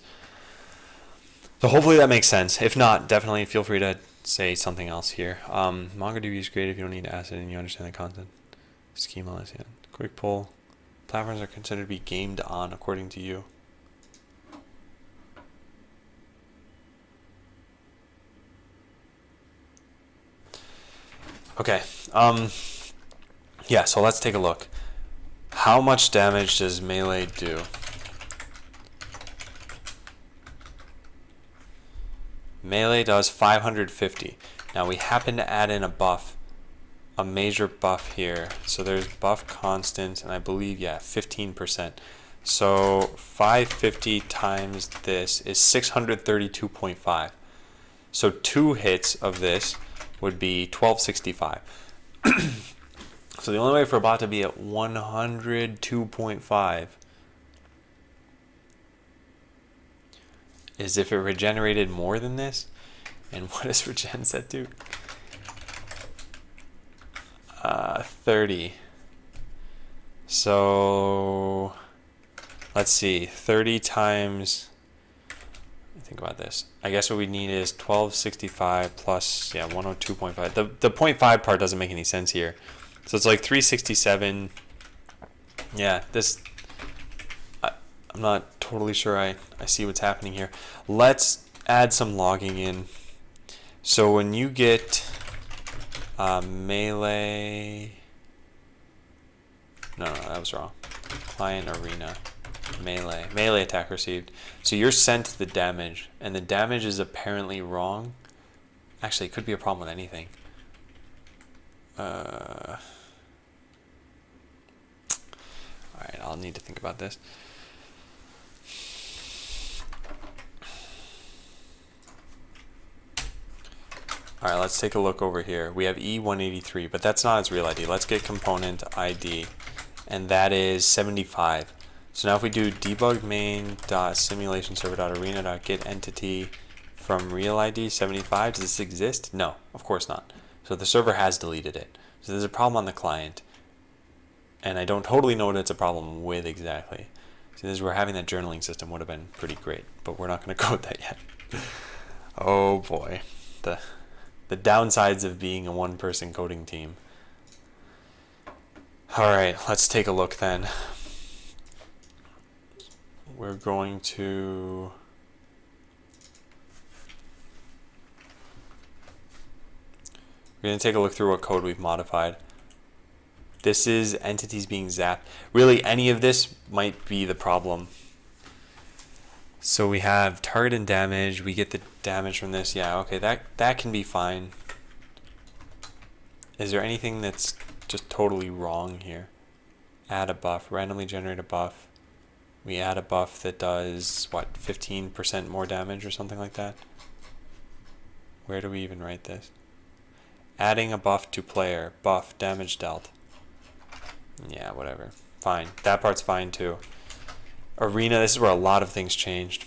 So hopefully that makes sense. If not, definitely feel free to say something else here. MongoDB is great if you don't need ACID and you understand the content. Schema, let's see. Quick poll. Platforms are considered to be gamed on according to you. Okay. Yeah, so let's take a look. How much damage does melee do? Melee does 550. Now we happen to add in a buff, a major buff here. So there's buff constant, and I believe, yeah, 15%. So 550 times this is 632.5. So 2 hits of this would be 1265. So the only way for a bot to be at 102.5 is if it regenerated more than this. And what is regen set to? 30. So let's see, 30 times, think about this. I guess what we need is 1265 plus, yeah, 102.5. The 0.5 part doesn't make any sense here. So it's like 367. Yeah, this, I'm not totally sure I see what's happening here. Let's add some logging in. So when you get melee, no, that was wrong. Client arena, melee attack received. So you're sent the damage, and the damage is apparently wrong. Actually, it could be a problem with anything. Alright, I'll need to think about this. Alright, let's take a look over here. We have E183, but that's not its real ID. Let's get component ID, and that is 75. So now if we do debug main.simulationserver.arena.getEntity from real ID 75, does this exist? No, of course not. So the server has deleted it. So there's a problem on the client. And I don't totally know what it's a problem with exactly. So this is where having that journaling system would have been pretty great. But we're not going to code that yet. Oh boy. The downsides of being a one-person coding team. Alright, let's take a look then. We're going to... We're going to take a look through what code we've modified. This is entities being zapped. Really, any of this might be the problem. So we have target and damage. We get the damage from this. Yeah, okay, that can be fine. Is there anything that's just totally wrong here? Add a buff. Randomly generate a buff. We add a buff that does, what, 15% more damage or something like that? Where do we even write this? Adding a buff to player. Buff. Damage dealt. Yeah, whatever. Fine. That part's fine too. Arena, this is where a lot of things changed.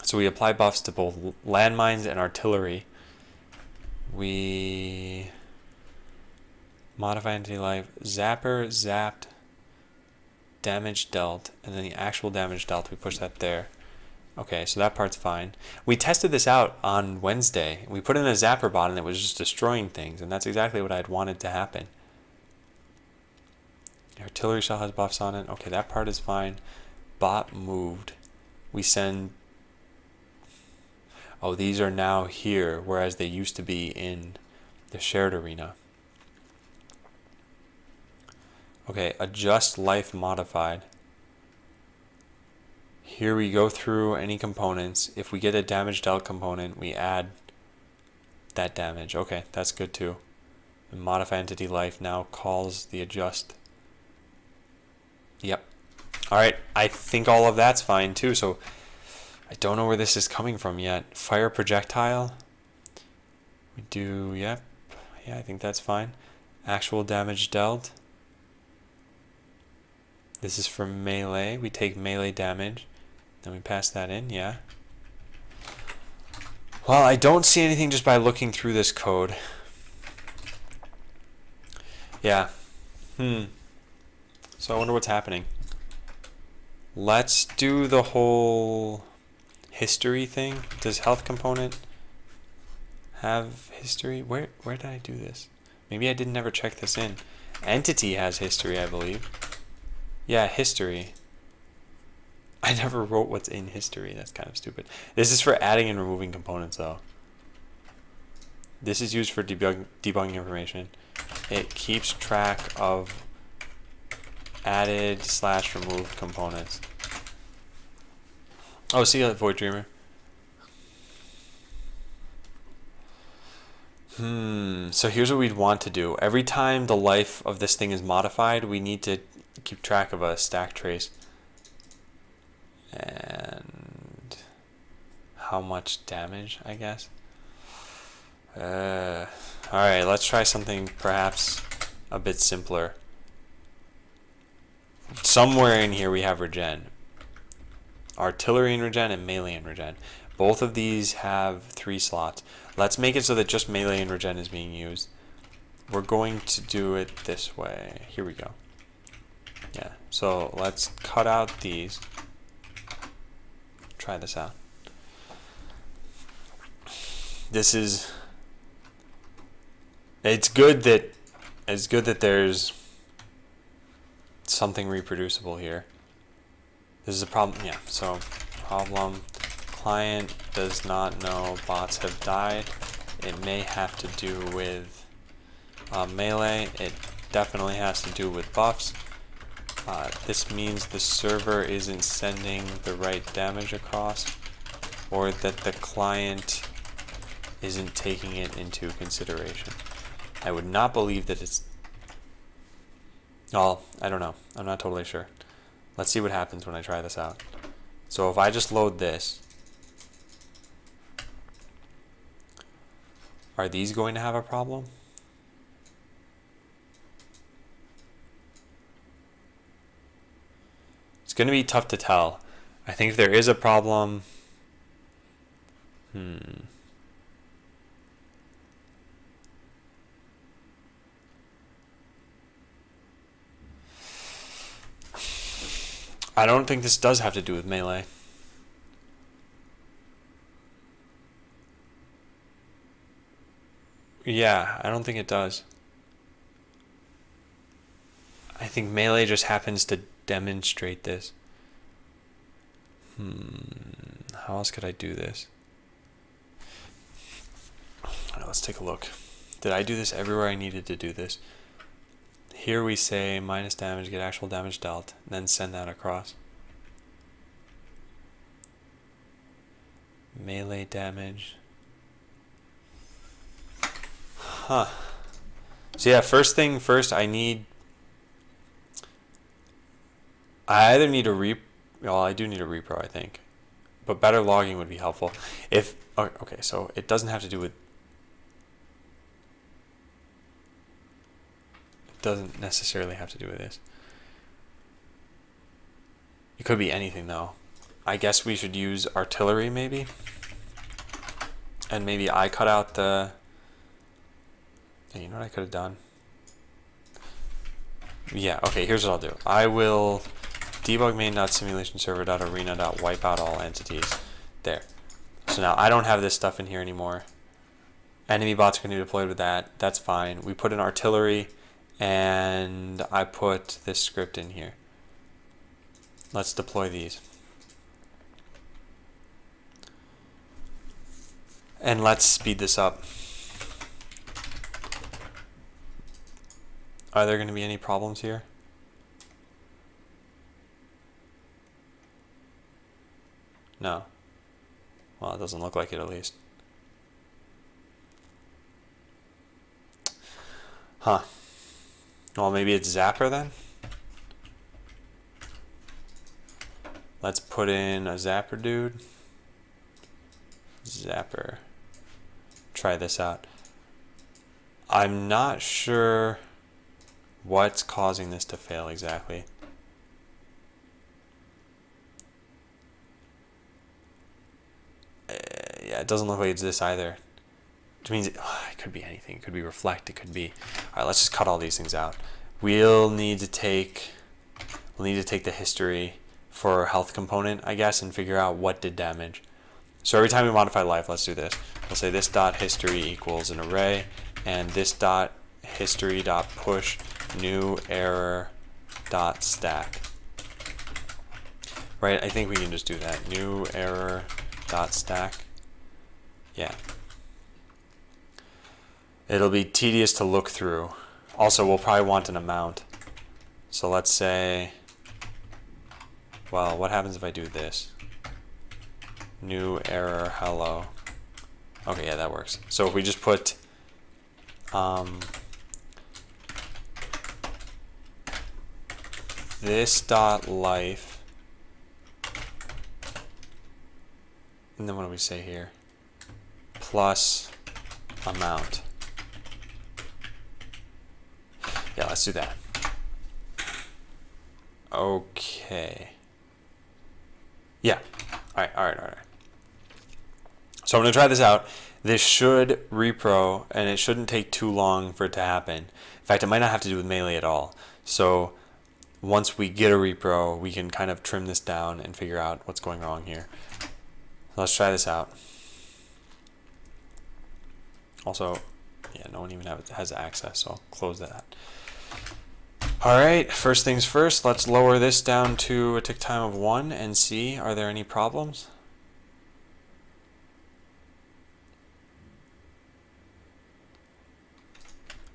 So we apply buffs to both landmines and artillery. We modify entity life. Zapper, zapped, damage dealt, and then the actual damage dealt, we push that there. Okay, so that part's fine. We tested this out on Wednesday. We put in a zapper bot and it was just destroying things, and that's exactly what I'd wanted to happen. Artillery shell has buffs on it. Okay, that part is fine. Bot moved. We send... Oh, these are now here, whereas they used to be in the shared arena. Okay, adjust life modified. Here we go through any components. If we get a damage dealt component, we add that damage. Okay, that's good too. And modify entity life now calls the adjust. Yep. Alright, I think all of that's fine too, so I don't know where this is coming from yet. Fire projectile. We do, yep. Yeah, I think that's fine. Actual damage dealt. This is for melee. We take melee damage. Then we pass that in, yeah. Well, I don't see anything just by looking through this code. Yeah. So I wonder what's happening. Let's do the whole history thing. Does health component have history? Where did I do this? Maybe I didn't ever check this in. Entity has history, I believe. Yeah, history. I never wrote what's in history. That's kind of stupid. This is for adding and removing components, though. This is used for debugging information. It keeps track of added / removed components. Oh, see that, Void Dreamer? So here's what we'd want to do. Every time the life of this thing is modified, we need to keep track of a stack trace. And how much damage, I guess. Alright, let's try something perhaps a bit simpler. Somewhere in here we have regen. Artillery and regen and melee and regen. Both of these have 3 slots. Let's make it so that just melee and regen is being used. We're going to do it this way. Here we go. Yeah, so let's cut out these. Try this out. This is... It's good that there's something reproducible here. This is a problem, yeah, so problem, client does not know bots have died. It may have to do with melee. It definitely has to do with buffs. This means the server isn't sending the right damage across, or that the client isn't taking it into consideration. I would not believe that it's... Well, I don't know. I'm not totally sure. Let's see what happens when I try this out. So if I just load this, are these going to have a problem? It's going to be tough to tell. I think if there is a problem... I don't think this does have to do with melee. Yeah, I don't think it does. I think melee just happens to demonstrate this. How else could I do this? Alright, let's take a look. Did I do this everywhere I needed to do this? Here we say minus damage, get actual damage dealt, then send that across. Melee damage. Huh. So yeah, first thing first, I either need a well, I do need a repro, I think. But better logging would be helpful. Okay, so it doesn't have to do with, it doesn't necessarily have to do with this. It could be anything though. I guess we should use artillery maybe. And maybe I cut out the, you know what I could have done? Yeah, okay, here's what I'll do. I will debug main.simulationserver.arena.wipe out all entities. There. So now I don't have this stuff in here anymore. Enemy bots are going to be deployed with that. That's fine. We put in artillery, and I put this script in here. Let's deploy these. And let's speed this up. Are there going to be any problems here? No. Well, it doesn't look like it at least. Huh. Well, maybe it's Zapper then? Let's put in a Zapper dude. Zapper. Try this out. I'm not sure what's causing this to fail exactly. Yeah, it doesn't look like it's this either. Which means it could be anything. It could be reflect. It could be. All right, let's just cut all these things out. We'll need to take the history for health component, I guess, and figure out what did damage. So every time we modify life, let's do this. We'll say this dot history equals an array, and this dot history dot push new error dot stack. Right? I think we can just do that. New error dot stack. Yeah. It'll be tedious to look through. Also, we'll probably want an amount. So let's say, well, what happens if I do this? New error hello. Okay, yeah, that works. So if we just put this dot life, and then what do we say here? Plus amount. Yeah, let's do that. Okay. Yeah. All right. So I'm going to try this out. This should repro, and it shouldn't take too long for it to happen. In fact, it might not have to do with melee at all. So once we get a repro, we can kind of trim this down and figure out what's going wrong here. Let's try this out. Also, yeah, no one even has access, so I'll close that. All right, first things first, let's lower this down to a tick time of 1 and see, are there any problems?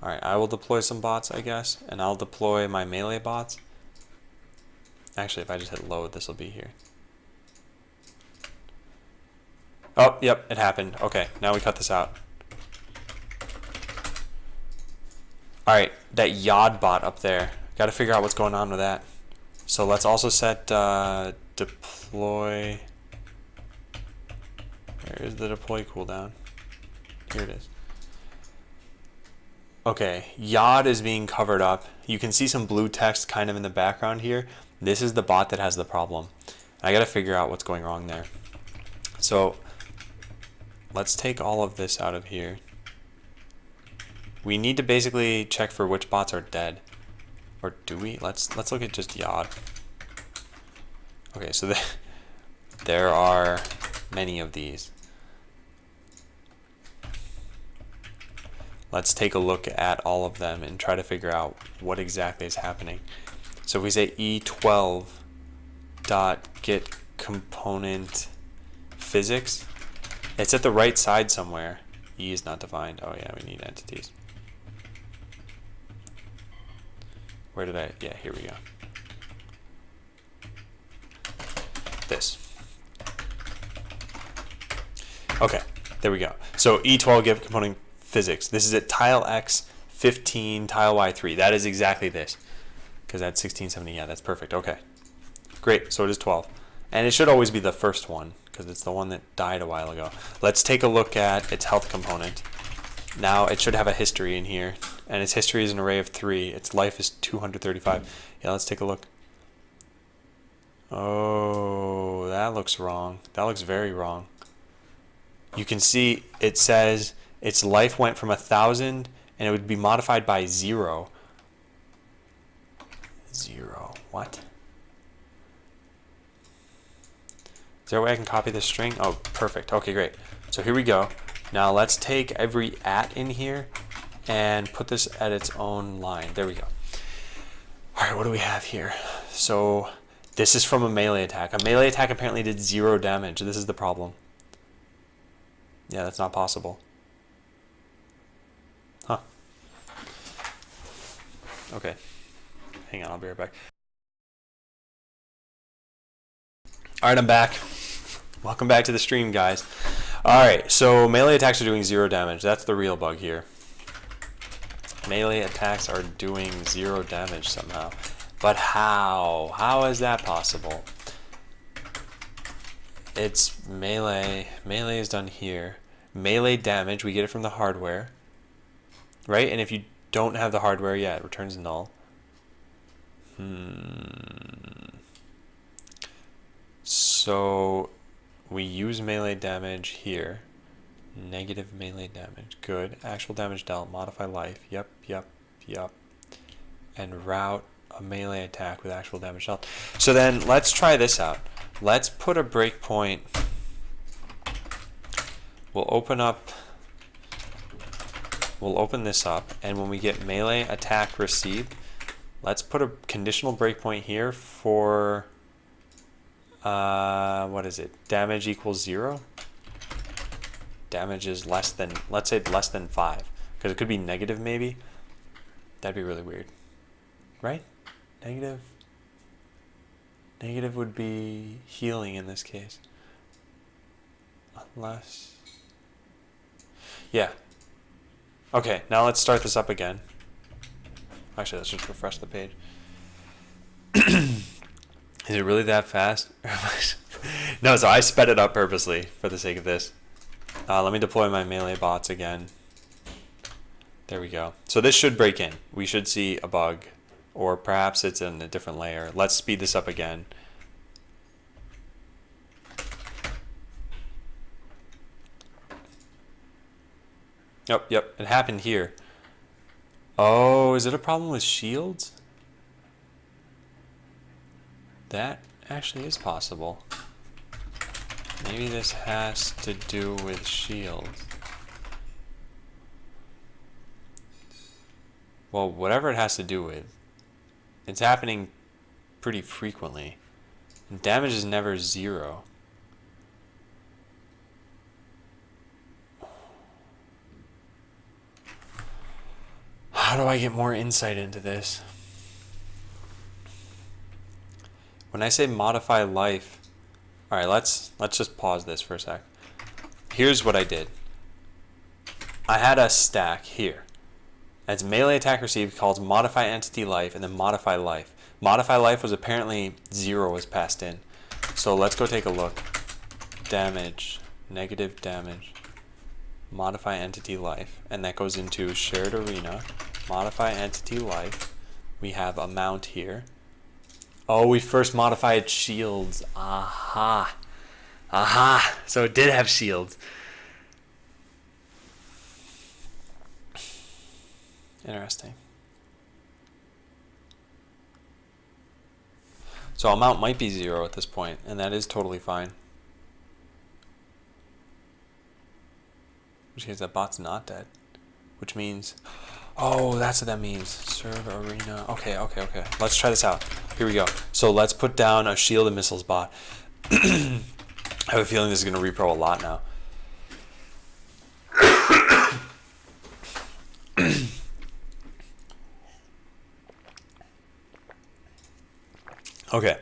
All right, I will deploy some bots, I guess, and I'll deploy my melee bots. Actually, if I just hit load, this will be here. Oh, yep, it happened. Okay, now we cut this out. All right, that Yod bot up there. Got to figure out what's going on with that. So let's also set deploy. Where is the deploy cooldown? Here it is. Okay, Yod is being covered up. You can see some blue text kind of in the background here. This is the bot that has the problem. I got to figure out what's going wrong there. So let's take all of this out of here. We need to basically check for which bots are dead. Or do we? Let's look at just Yod. Okay, so there are many of these. Let's take a look at all of them and try to figure out what exactly is happening. So if we say e12 dot get component physics, it's at the right side somewhere. E is not defined. Oh yeah, we need entities. Where did I? Yeah, here we go. This. Okay, there we go. So E12 get component physics. This is at tile X 15, tile Y 3. That is exactly this. Because that's 1670. Yeah, that's perfect. Okay. Great. So it is 12. And it should always be the first one because it's the one that died a while ago. Let's take a look at its health component. Now it should have a history in here. And its history is an array of 3. Its life is 235. Yeah, let's take a look. Oh, that looks wrong. That looks very wrong. You can see it says its life went from 1,000 and it would be modified by 0. 0. What? Is there a way I can copy this string? Oh, perfect. Okay, great. So here we go. Now let's take every at in here and put this at its own line. There we go. All right, what do we have here? So this is from a melee attack. A melee attack apparently did 0 damage. This is the problem. Yeah, that's not possible. Huh. Okay. Hang on, I'll be right back. All right, I'm back. Welcome back to the stream, guys. All right, so melee attacks are doing 0 damage. That's the real bug here. Melee attacks are doing 0 damage somehow. But how? How is that possible? It's melee. Melee is done here. Melee damage, we get it from the hardware. Right? And if you don't have the hardware, yeah, it returns null. So we use melee damage here. Negative melee damage. Good. Actual damage dealt. Modify life. Yep, yep, yep. And route a melee attack with actual damage dealt. So then let's try this out. Let's put a breakpoint. We'll open this up, and when we get melee attack received, let's put a conditional breakpoint here for what is it? Damage equals 0. Damage is less than, let's say less than 5, because it could be negative maybe. That'd be really weird, right? Negative would be healing in this case, unless, yeah. Okay, now let's start this up again. Actually, let's just refresh the page. Is it really that fast? No, so I sped it up purposely for the sake of this. Let me deploy my melee bots again. There we go. So this should break in. We should see a bug, or perhaps it's in a different layer. Let's speed this up again. Yep, it happened here. Oh, is it a problem with shields? That actually is possible. Maybe this has to do with shields. Well, whatever it has to do with, it's happening pretty frequently. And damage is never 0. How do I get more insight into this? When I say modify life, all right, let's just pause this for a sec. Here's what I did. I had a stack here. As melee attack received calls modify entity life and then modify life. Modify life was apparently 0 was passed in. So let's go take a look. Damage, negative damage, modify entity life, and that goes into shared arena. Modify entity life. We have amount here. Oh, we first modified shields. Aha. Aha. So it did have shields. Interesting. So amount might be 0 at this point, and that is totally fine. Which means that bot's not dead. Which means, oh, that's what that means. Serve arena. Okay. Let's try this out. Here we go. So let's put down a shield and missiles bot. I have a feeling this is going to repro a lot now. Okay.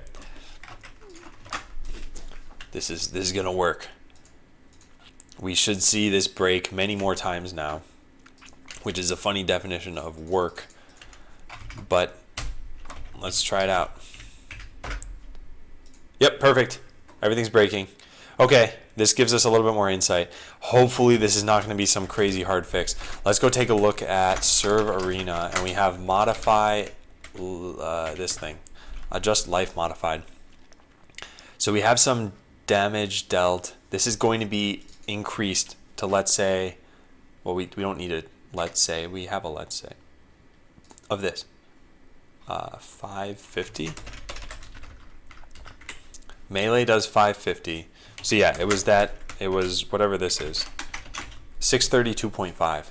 This is gonna work. We should see this break many more times now, which is a funny definition of work, but let's try it out. Yep, perfect. Everything's breaking. Okay, this gives us a little bit more insight. Hopefully this is not going to be some crazy hard fix. Let's go take a look at Serve Arena, and we have modify this thing. Adjust life modified. So we have some damage dealt. This is going to be increased to, let's say, well, we don't need a let's say. We have a let's say of this. 550. Melee does 550. So yeah, it was whatever this is. 632.5.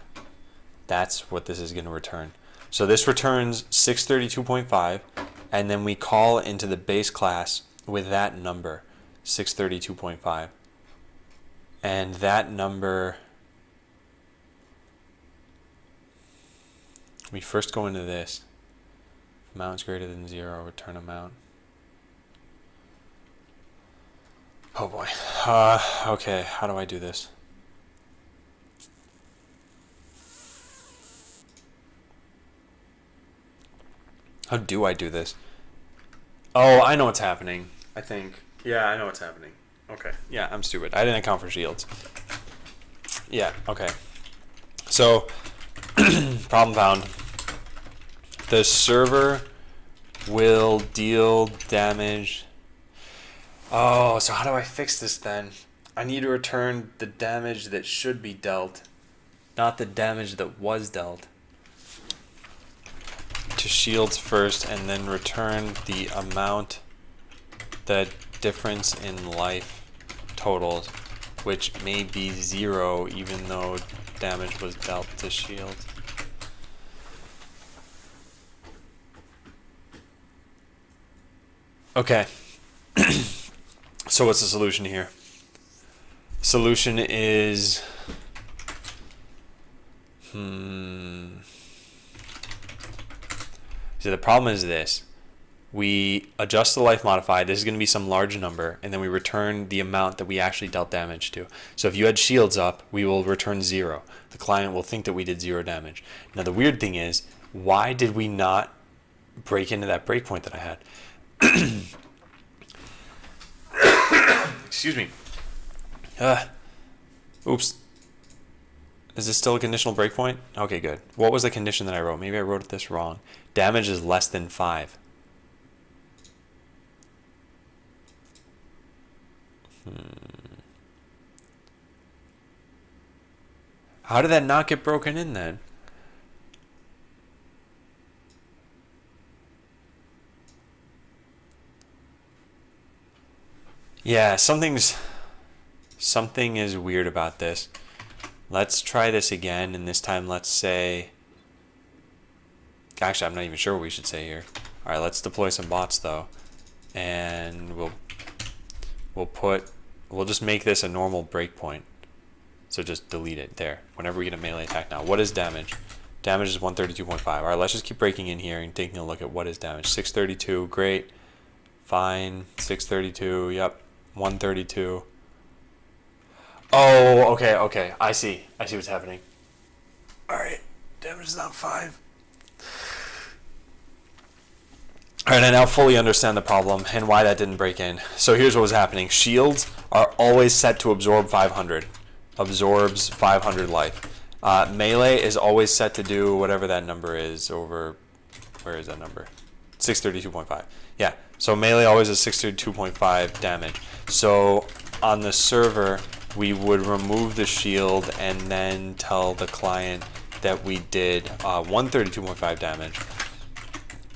That's what this is going to return. So this returns 632.5, and then we call into the base class with that number, 632.5. And that number, we first go into this. Amount is greater than 0, return amount. Oh boy. Okay, how do I do this? How do I do this? Oh, I know what's happening, I think. Yeah, I know what's happening. Okay. Yeah, I'm stupid. I didn't account for shields. Yeah, okay. So, problem found. The server will deal damage. Oh, so how do I fix this then? I need to return the damage that should be dealt, not the damage that was dealt. To shields first, and then return the amount, the difference in life totals, which may be 0 even though damage was dealt to shields. Okay. So what's the solution here? Solution is So the problem is this. We adjust the life modified. This is going to be some large number, and then we return the amount that we actually dealt damage to. So if you had shields up, we will return 0. The client will think that we did 0 damage. Now the weird thing is, why did we not break into that breakpoint that I had? Excuse me. Oops. Is this still a conditional breakpoint? Okay, good. What was the condition that I wrote? Maybe I wrote this wrong. Damage is less than 5. How did that not get broken in then? Yeah, something is weird about this. Let's try this again, and this time let's say, actually I'm not even sure what we should say here. Alright, let's deploy some bots though, and we'll just make this a normal breakpoint. So just delete it there. Whenever we get a melee attack now. What is damage? Damage is 132.5. Alright, let's just keep breaking in here and taking a look at what is damage. 632, great. Fine. 632, yep. 132. Oh, okay. I see what's happening. Alright, damage is not 5. Alright, I now fully understand the problem and why that didn't break in. So here's what was happening. Shields are always set to absorb 500. Absorbs 500 life. Melee is always set to do whatever that number is over, where is that number? 632.5. Yeah, so melee always is 632.5 damage. So on the server, we would remove the shield and then tell the client that we did 132.5 damage.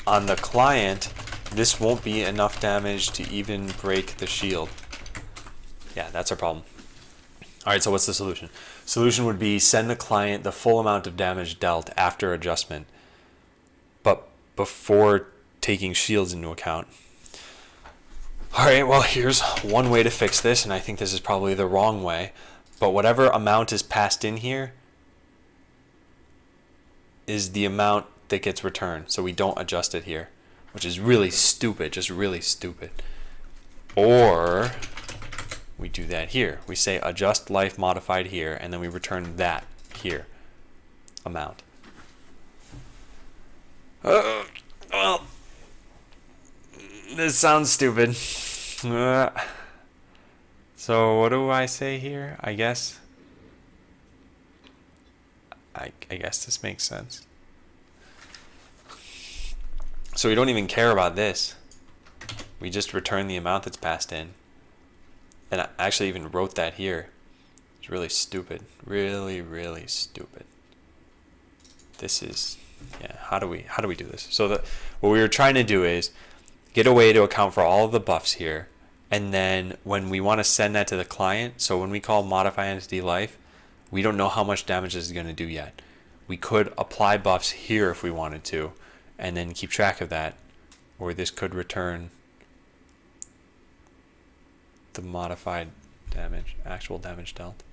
On the client, this won't be enough damage to even break the shield. Yeah, that's our problem. All right, so what's the solution? Solution would be send the client the full amount of damage dealt after adjustment, but before taking shields into account. All right, well, here's one way to fix this, and I think this is probably the wrong way, but whatever amount is passed in here is the amount that gets returned, so we don't adjust it here, which is really stupid, just really stupid. Or we do that here. We say adjust life modified here, and then we return that here amount. Well, this sounds stupid. So what do I say here? I guess this makes sense. So we don't even care about this. We just return the amount that's passed in. And I actually even wrote that here. It's really stupid. Really, really stupid. This is, yeah, how do we do this? So what we were trying to do is get a way to account for all of the buffs here. And then when we want to send that to the client, so when we call modify entity life, we don't know how much damage this is going to do yet. We could apply buffs here if we wanted to, and then keep track of that. Or this could return the modified damage, actual damage dealt.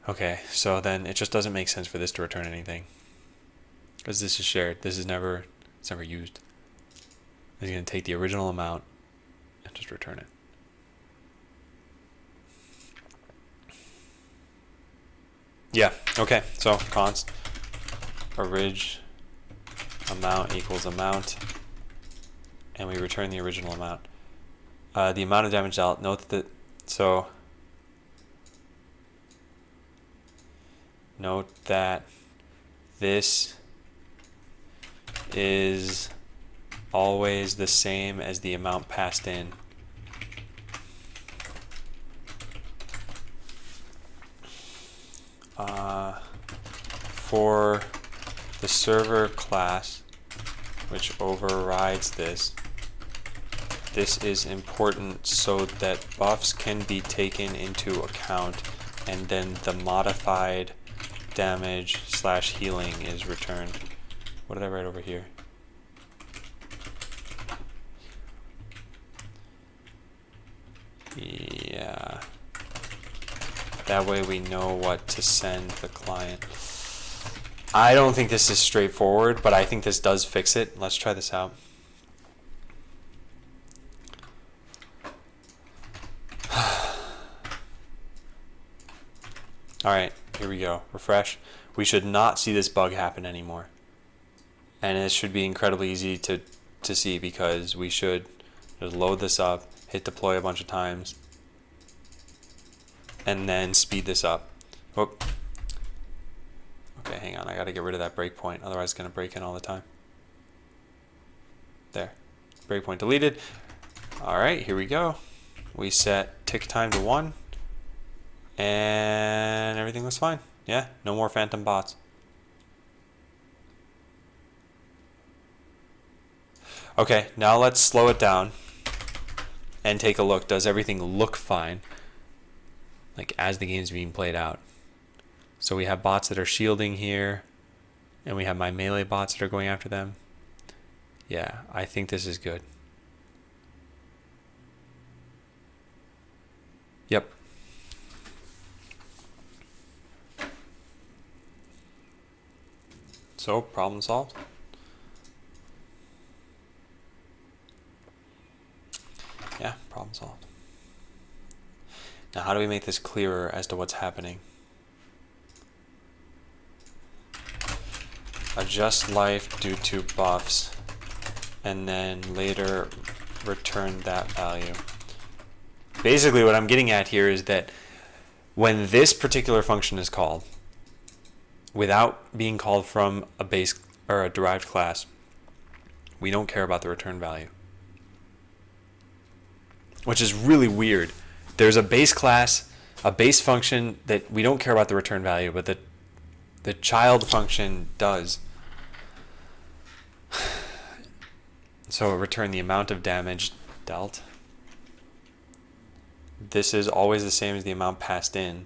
Okay, so then it just doesn't make sense for this to return anything, because this is shared. It's never used. It's going to take the original amount and just return it. Yeah, okay, so const orig amount equals amount, and we return the original amount. The amount of damage dealt, note that this is always the same as the amount passed in. For the server class, which overrides this is important so that buffs can be taken into account, and then the modified damage / healing is returned. What did I write over here? Yeah. That way we know what to send the client. I don't think this is straightforward, but I think this does fix it. Let's try this out. Alright, here we go. Refresh. We should not see this bug happen anymore. And it should be incredibly easy to see, because we should just load this up, hit deploy a bunch of times, and then speed this up. Whoop. Okay, hang on. I got to get rid of that breakpoint. Otherwise it's going to break in all the time. There. Breakpoint deleted. Alright, here we go. We set tick time to 1. And everything looks fine. Yeah, no more phantom bots. Okay, now let's slow it down and take a look. Does everything look fine, like as the game's being played out? So we have bots that are shielding here, and we have my melee bots that are going after them. Yeah, I think this is good. Yep. So, problem solved. Yeah, problem solved. Now, how do we make this clearer as to what's happening? Adjust life due to buffs, and then later return that value. Basically, what I'm getting at here is that when this particular function is called, without being called from a base or a derived class, we don't care about the return value, which is really weird. There's a base class, a base function that we don't care about the return value, but the child function does. So return the amount of damage dealt. This is always the same as the amount passed in.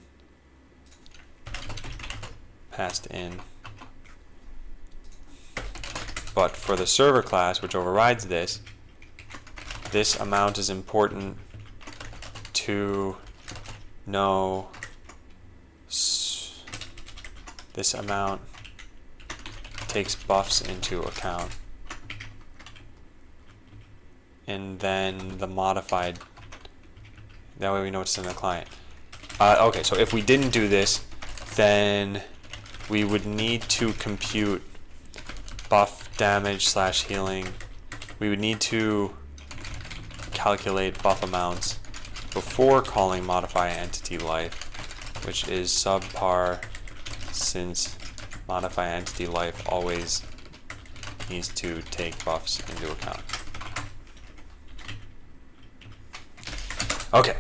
But for the server class, which overrides this, this amount is important to know. This amount takes buffs into account. And then the modified, that way we know it's in the client. Okay, so if we didn't do this, then we would need to compute buff damage / healing. We would need to calculate buff amounts before calling modify entity life, which is subpar since modify entity life always needs to take buffs into account. Okay.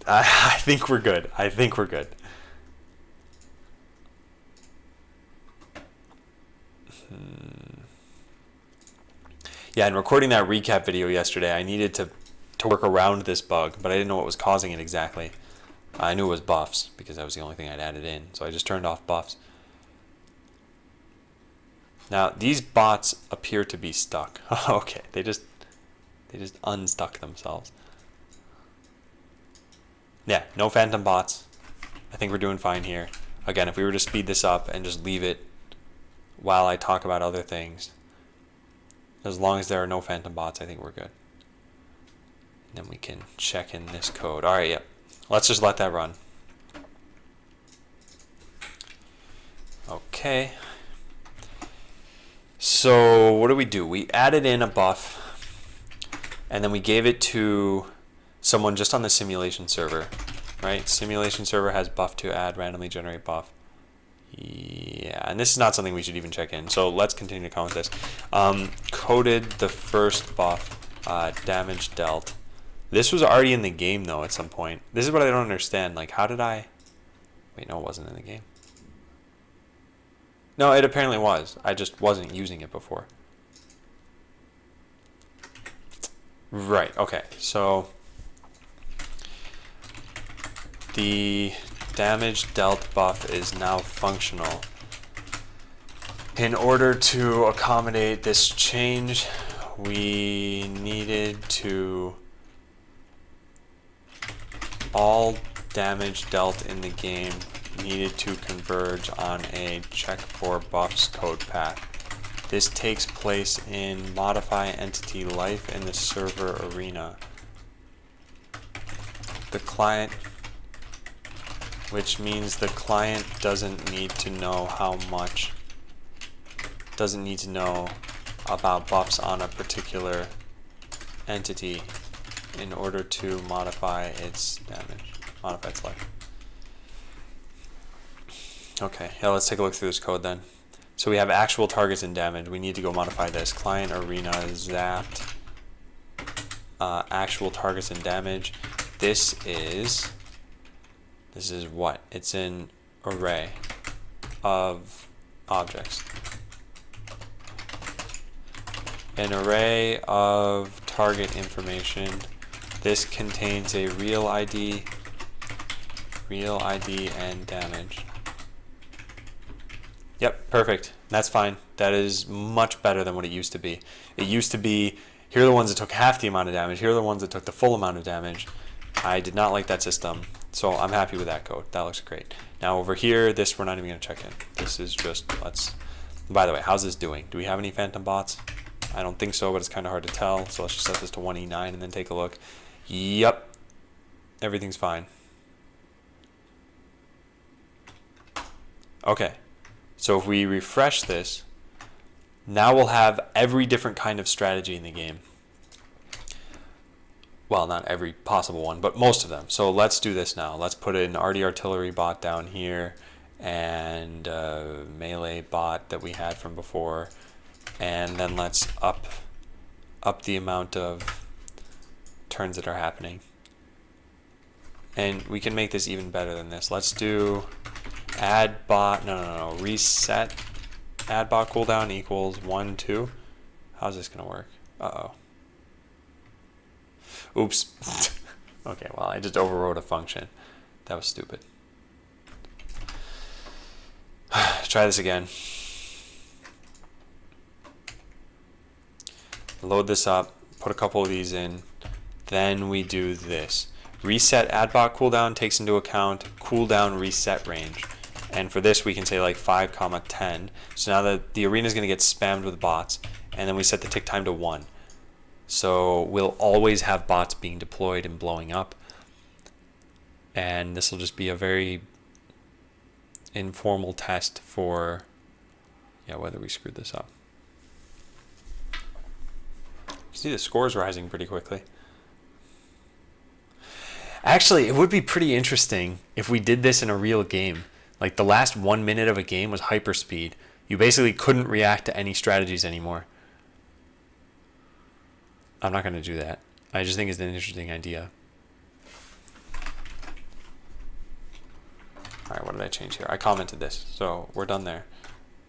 I think we're good. Yeah, and recording that recap video yesterday, I needed to work around this bug, but I didn't know what was causing it exactly. I knew it was buffs because that was the only thing I'd added in, so I just turned off buffs. Now these bots appear to be stuck. Okay, they just unstuck themselves. Yeah, no phantom bots. I think we're doing fine here. Again, if we were to speed this up and just leave it while I talk about other things, as long as there are no phantom bots, I think we're good. And then we can check in this code. All right, yep. Let's just let that run. Okay. So what do? We added in a buff, and then we gave it to someone just on the simulation server, right? Simulation server has buff to add, randomly generate buff. Yeah, and this is not something we should even check in. So let's continue to count this. Coded the first buff, damage dealt. This was already in the game though at some point. This is what I don't understand. Like, how did I? Wait, no, it wasn't in the game. No, it apparently was. I just wasn't using it before. Right, okay. So the damage dealt buff is now functional. In order to accommodate this change, we needed to all damage dealt in the game needed to converge on a check for buffs code path. This takes place in modify entity life in the server arena. The client, which means the client doesn't need to know about buffs on a particular entity in order to modify its damage, modify its life. Okay, yeah, let's take a look through this code then. So we have actual targets and damage. We need to go modify this. Client arena zapped actual targets and damage. This is what? It's an array of objects. An array of target information. This contains a real ID and damage. Yep, perfect. That's fine. That is much better than what it used to be. It used to be, here are the ones that took half the amount of damage, here are the ones that took the full amount of damage. I did not like that system, so I'm happy with that code. That looks great. Now over here, this we're not even going to check in. This is just, by the way, how's this doing? Do we have any phantom bots? I don't think so, but it's kind of hard to tell, so let's just set this to 1E9 and then take a look. Yep, everything's fine. Okay. So if we refresh this, now we'll have every different kind of strategy in the game. Well, not every possible one, but most of them. So let's do this now. Let's put an RD artillery bot down here and a melee bot that we had from before. And then let's up the amount of turns that are happening. And we can make this even better than this. Let's do add bot, no, reset add bot cooldown equals 1, 2. How's this gonna work? Uh-oh. Oops. Okay, well, I just overrode a function. That was stupid. Try this again. Load this up, put a couple of these in, then we do this. Reset add-bot cooldown takes into account cooldown reset range. And for this, we can say like 5, 10. So now that the arena is going to get spammed with bots, and then we set the tick time to 1. So we'll always have bots being deployed and blowing up. And this will just be a very informal test for, yeah, whether we screwed this up. You see the scores rising pretty quickly. Actually, it would be pretty interesting if we did this in a real game. Like the last 1 minute of a game was hyperspeed. You basically couldn't react to any strategies anymore. I'm not going to do that. I just think it's an interesting idea. All right, what did I change here? I commented this, so we're done there.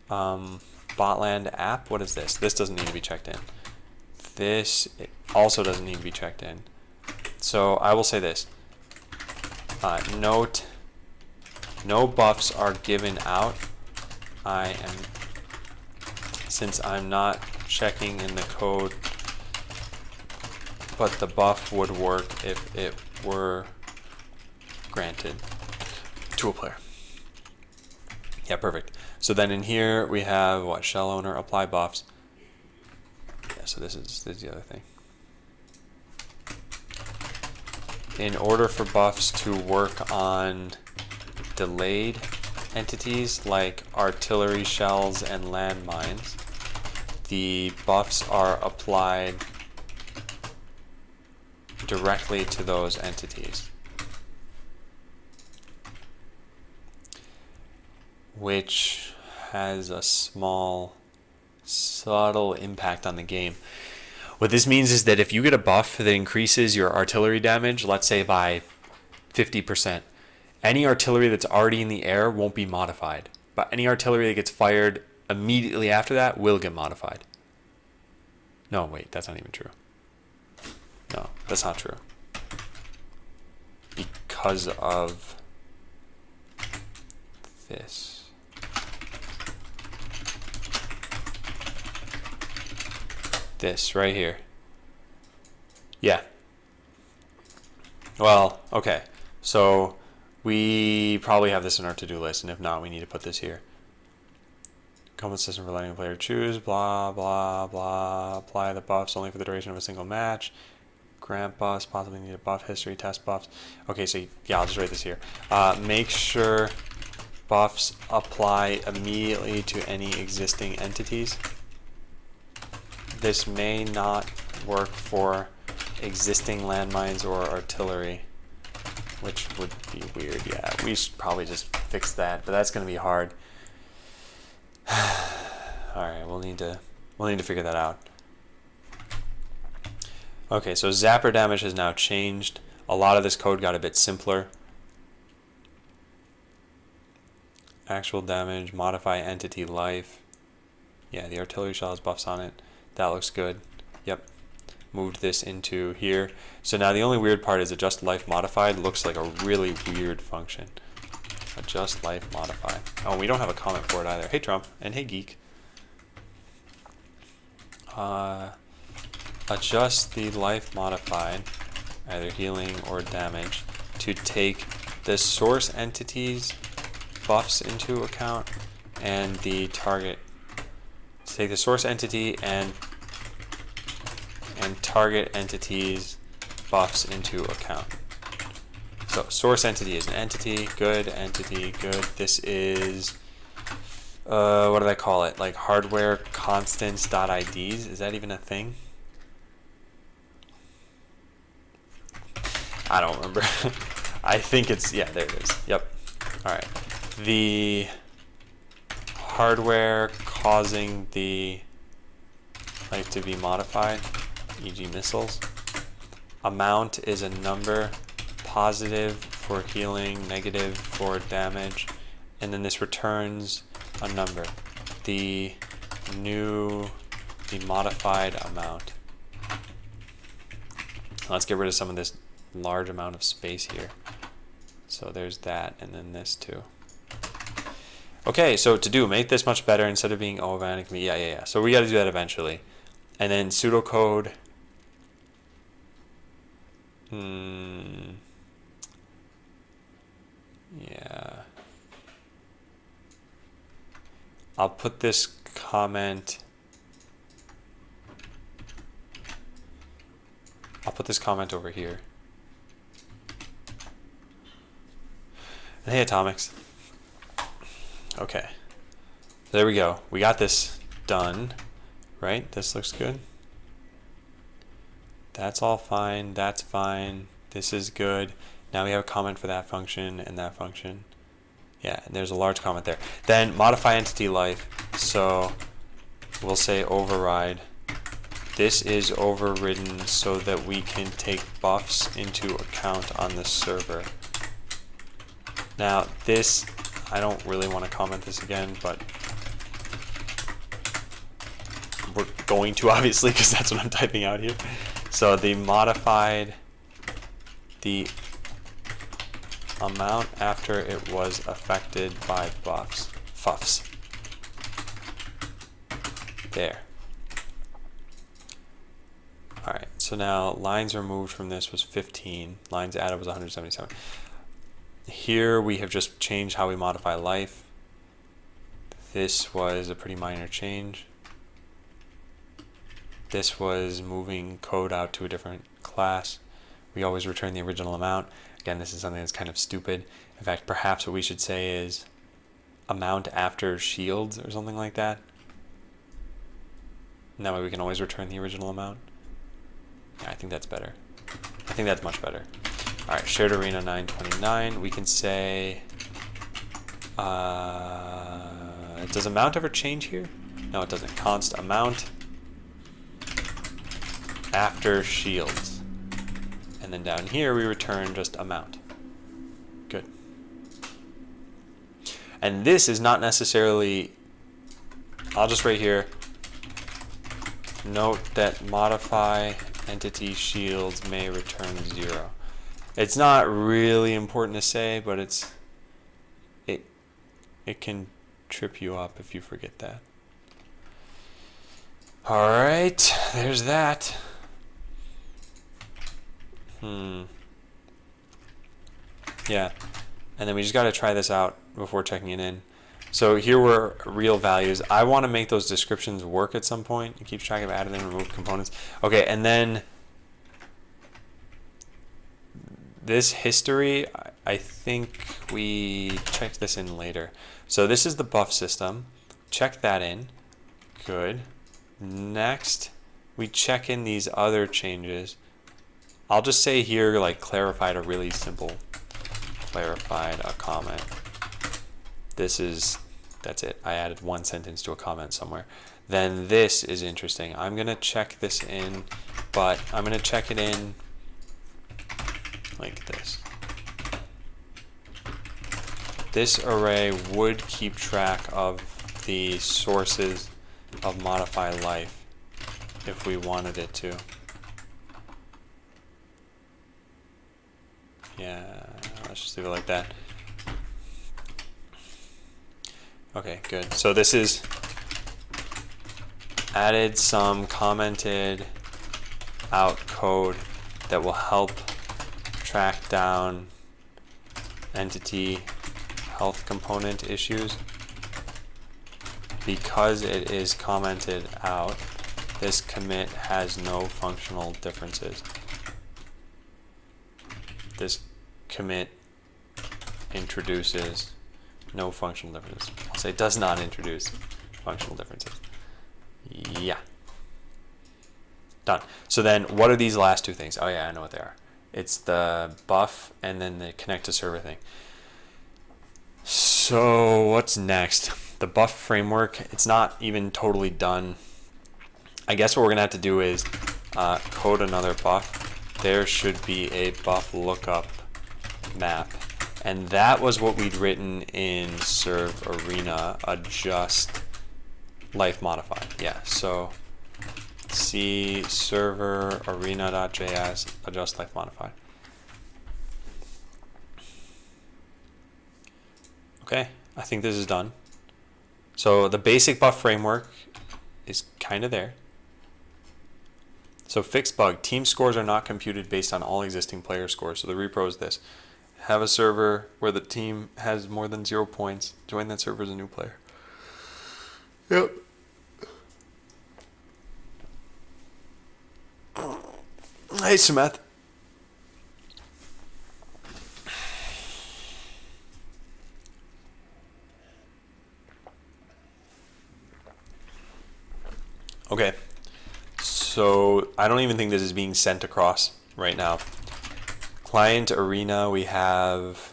Botland app, what is this? This doesn't need to be checked in. This also doesn't need to be checked in. So I will say this. Note, no buffs are given out. Since I'm not checking in the code, but the buff would work if it were granted to a player. Yeah, perfect. So then in here we have what? Shell owner, apply buffs. Yeah, so this is the other thing. In order for buffs to work on delayed entities like artillery shells and landmines, the buffs are applied directly to those entities, which has a small, subtle impact on the game. What this means is that if you get a buff that increases your artillery damage, let's say by 50%, any artillery that's already in the air won't be modified. But any artillery that gets fired immediately after that will get modified. No, wait, that's not even true. No, that's not true. Because of this. This right here. Yeah. Well, okay. So we probably have this in our to-do list, and if not, we need to put this here. Combat system for letting a player choose, blah, blah, blah. Apply the buffs only for the duration of a single match. Grant buffs, possibly need a buff history, test buffs. Okay, so yeah, I'll just write this here. Make sure buffs apply immediately to any existing entities. This may not work for existing landmines or artillery, which would be weird. Yeah, we should probably just fix that, but that's going to be hard. All right, we'll need to figure that out. Okay, so zapper damage has now changed. A lot of this code got a bit simpler. Actual damage, modify entity life. Yeah, the artillery shell has buffs on it. That looks good. Yep. Moved this into here. So now the only weird part is adjust life modified looks like a really weird function. Adjust life modified. Oh, we don't have a comment for it either. Hey Trump and hey Geek. Adjust the life modified, either healing or damage, to take the source entity's buffs into account and the target. Take the source entity and target entity's buffs into account. So source entity is an entity, good, entity, good. This is, what did I call it? Like hardware constants.ids. Is that even a thing? I don't remember. I think it's, yeah, there it is. Yep. All right. The hardware causing the life to be modified, e.g. missiles. Amount is a number, positive for healing, negative for damage, and then this returns a number. The new the modified amount. Let's get rid of some of this large amount of space here. So there's that, and then this too. Okay, so to do, make this much better instead of being automatic. Yeah. So we got to do that eventually. And then pseudocode. Yeah. I'll put this comment. I'll put this comment over here. And hey, Atomics. Okay. There we go. We got this done. Right? This looks good. That's all fine. That's fine. This is good. Now we have a comment for that function and that function. Yeah, and there's a large comment there. Then modify entity life. So we'll say override. This is overridden so that we can take buffs into account on the server. Now this, I don't really want to comment this again, but we're going to, obviously, because that's what I'm typing out here. So the modified, the amount after it was affected by fuffs. There. Alright, so now lines removed from this was 15. Lines added was 177. Here we have just changed how we modify life. This was a pretty minor change. This was moving code out to a different class. We always return the original amount. Again, this is something that's kind of stupid. In fact, perhaps what we should say is amount after shields or something like that. And that way we can always return the original amount. Yeah, I think that's better. I think that's much better. All right, shared arena 929. We can say, does amount ever change here? No, it doesn't. Const amount after shields. And then down here we return just amount. Good. And this is not necessarily, I'll just write here, note that modify entity shields may return 0. It's not really important to say, but it can trip you up if you forget that. All right, there's that. Yeah, and then we just got to try this out before checking it in. So here were real values. I want to make those descriptions work at some point. It keeps track of added and removed components. Okay, and then this history, I think we checked this in later. So this is the buff system. Check that in. Good. Next, we check in these other changes. I'll just say here, like, clarified a really simple, clarified a comment. That's it. I added one sentence to a comment somewhere. Then this is interesting. I'm going to check this in, but I'm going to check it in like this. This array would keep track of the sources of modify life if we wanted it to. Yeah, let's just leave it like that. Okay, good. So this is added some commented out code that will help track down entity health component issues. Because it is commented out, this commit has no functional differences. This commit introduces no functional differences. I'll say does not introduce functional differences. Yeah. Done. So then what are these last two things? Oh yeah, I know what they are. It's the buff and then the connect to server thing. So what's next? The buff framework, it's not even totally done. I guess what we're gonna have to do is code another buff. There should be a buff lookup map. And that was what we'd written in serve arena adjust life modify. Yeah, so C server arena.js adjust life modified. Okay, I think this is done. So the basic buff framework is kind of there. So fixed bug, team scores are not computed based on all existing player scores. So the repro is this. Have a server where the team has more than 0 points. Join that server as a new player. Yep. Hey, Sumeth. Okay. So I don't even think this is being sent across right now. Client arena, we have...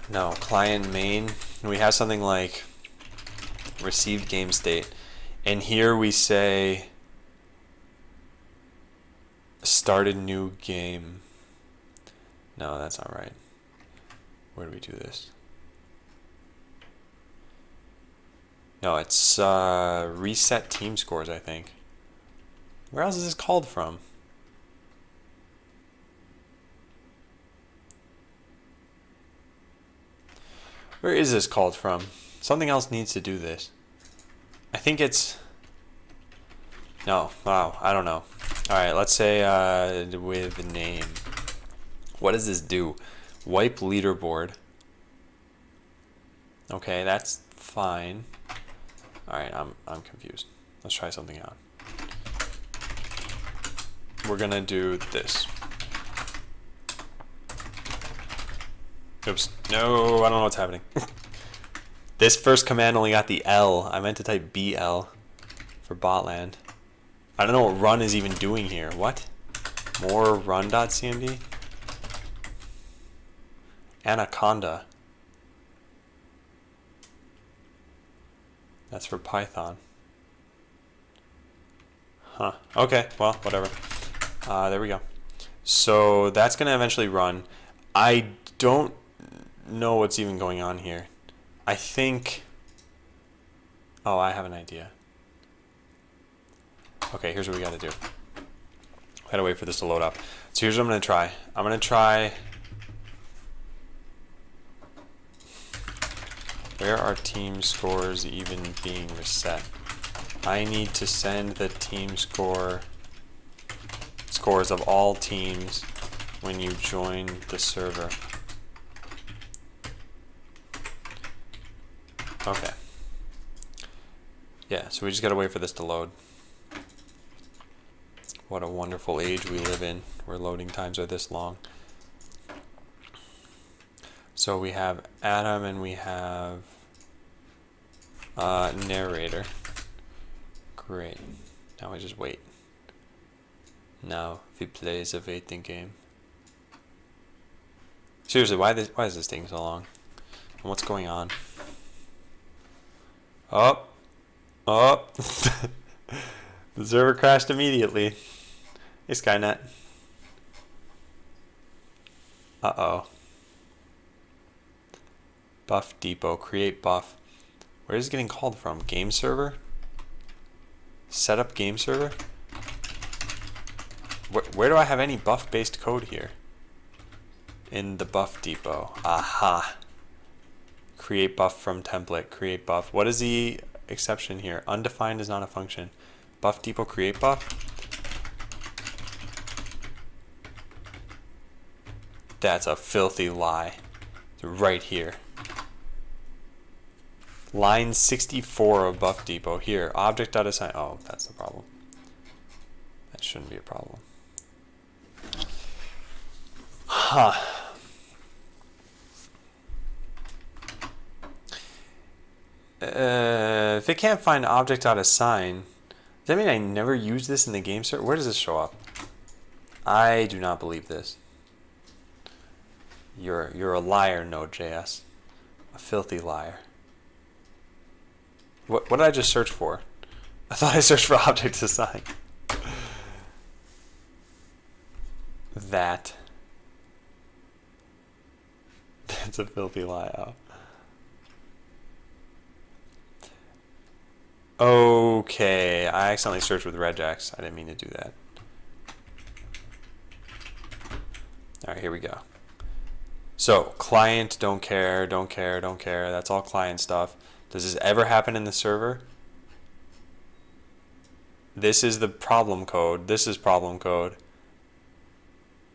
No, client main. We have something like received game state. And here we say started new game. No, that's not right. Where do we do this? No, it's reset team scores, I think. Where else is this called from? Where is this called from? Something else needs to do this. I think it's... No, wow, I don't know. Alright, let's say with name. What does this do? Wipe leaderboard. Okay, that's fine. Alright, I'm confused. Let's try something out. We're gonna do this. Oops. No, I don't know what's happening. This first command only got the L. I meant to type BL for botland. I don't know what run is even doing here. What? More run.cmd? Anaconda. That's for Python. Huh. Okay, well, whatever. There we go. So that's going to eventually run. I don't know what's even going on here. I think... Oh, I have an idea. Okay, here's what we got to do. I gotta wait for this to load up. So here's what I'm going to try. I'm going to try... Where are team scores even being reset? I need to send the team scores of all teams when you join the server. Okay. Yeah, so we just gotta wait for this to load. What a wonderful age we live in, where loading times are this long. So we have Adam and we have narrator. Great. Now we just wait. Now we play a waiting game. Seriously, why is this taking so long? And what's going on? Oh, oh! The server crashed immediately. Hey, Skynet. Uh-oh. Buff depot, create buff. Where is it getting called from? Game server? Setup game server? Where do I have any buff-based code here? In the buff depot. Aha. Create buff from template, create buff. What is the exception here? Undefined is not a function. Buff depot, create buff? That's a filthy lie. It's right here. Line 64 of buff depot. Here, object.assign. Oh, that's the problem. That shouldn't be a problem. Huh. If it can't find object.assign, does that mean I never use this in the game server? Where does this show up? I do not believe this. You're a liar, Node.js. A filthy liar. What did I just search for? I thought I searched for object assign. That's a filthy lie. Okay, I accidentally searched with regex. I didn't mean to do that. All right, here we go. So client, don't care, don't care, don't care. That's all client stuff. Does this ever happen in the server? This is the problem code. This is problem code.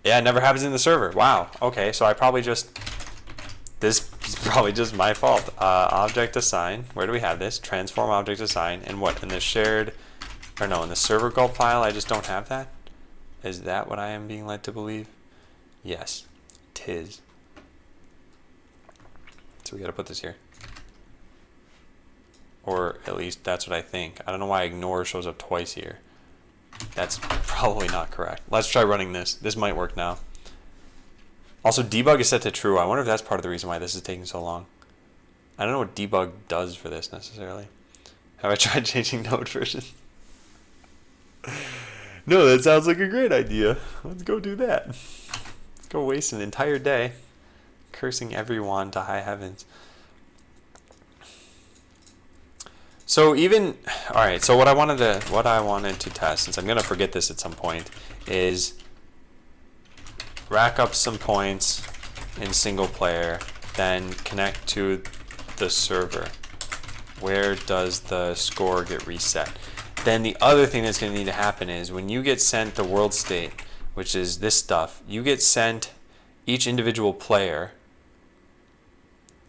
Yeah, it never happens in the server. Wow. Okay, so I probably just... This is probably just my fault. Object assign. Where do we have this? Transform object assign. And what? In the shared... Or no, in the server gulp file, I just don't have that? Is that what I am being led to believe? Yes. Tis. So we gotta put this here. Or at least that's what I think. I don't know why ignore shows up twice here. That's probably not correct. Let's try running this. This might work now. Also, debug is set to true. I wonder if that's part of the reason why this is taking so long. I don't know what debug does for this necessarily. Have I tried changing node version? No, that sounds like a great idea. Let's go do that. Let's go waste an entire day cursing everyone to high heavens. So even, all right, so what I wanted to test, since I'm going to forget this at some point, is rack up some points in single player, then connect to the server. Where does the score get reset? Then the other thing that's going to need to happen is when you get sent the world state, which is this stuff, you get sent each individual player.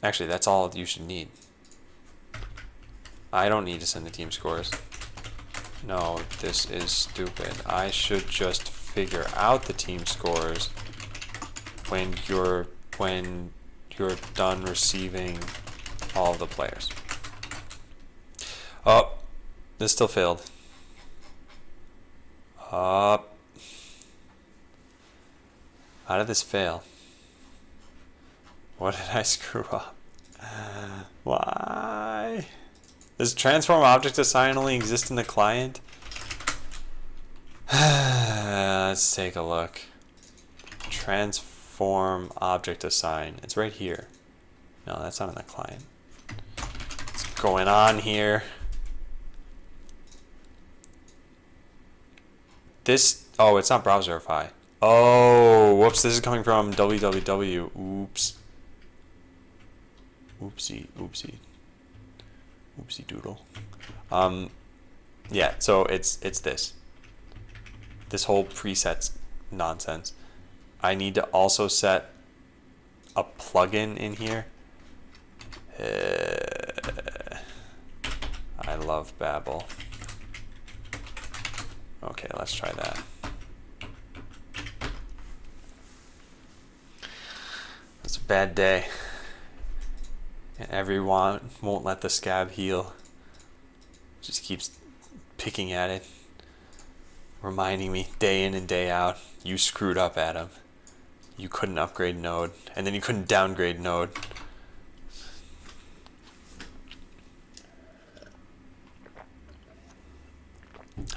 Actually, that's all you should need. I don't need to send the team scores. No, this is stupid. I should just figure out the team scores when you're done receiving all of the players. Oh, this still failed. How did this fail? What did I screw up? Why? Does transform object assign only exist in the client? Let's take a look. Transform object assign. It's right here. No, that's not in the client. What's going on here? This, oh, it's not browserify. Oh, whoops, this is coming from www. Oops. Oopsie, oopsie. Oopsie doodle. Yeah, so it's this. This whole presets nonsense. I need to also set a plugin in here. I love Babel. Okay, let's try that. It's a bad day. And everyone won't let the scab heal. Just keeps picking at it. Reminding me day in and day out, you screwed up, Adam. You couldn't upgrade Node. And then you couldn't downgrade Node.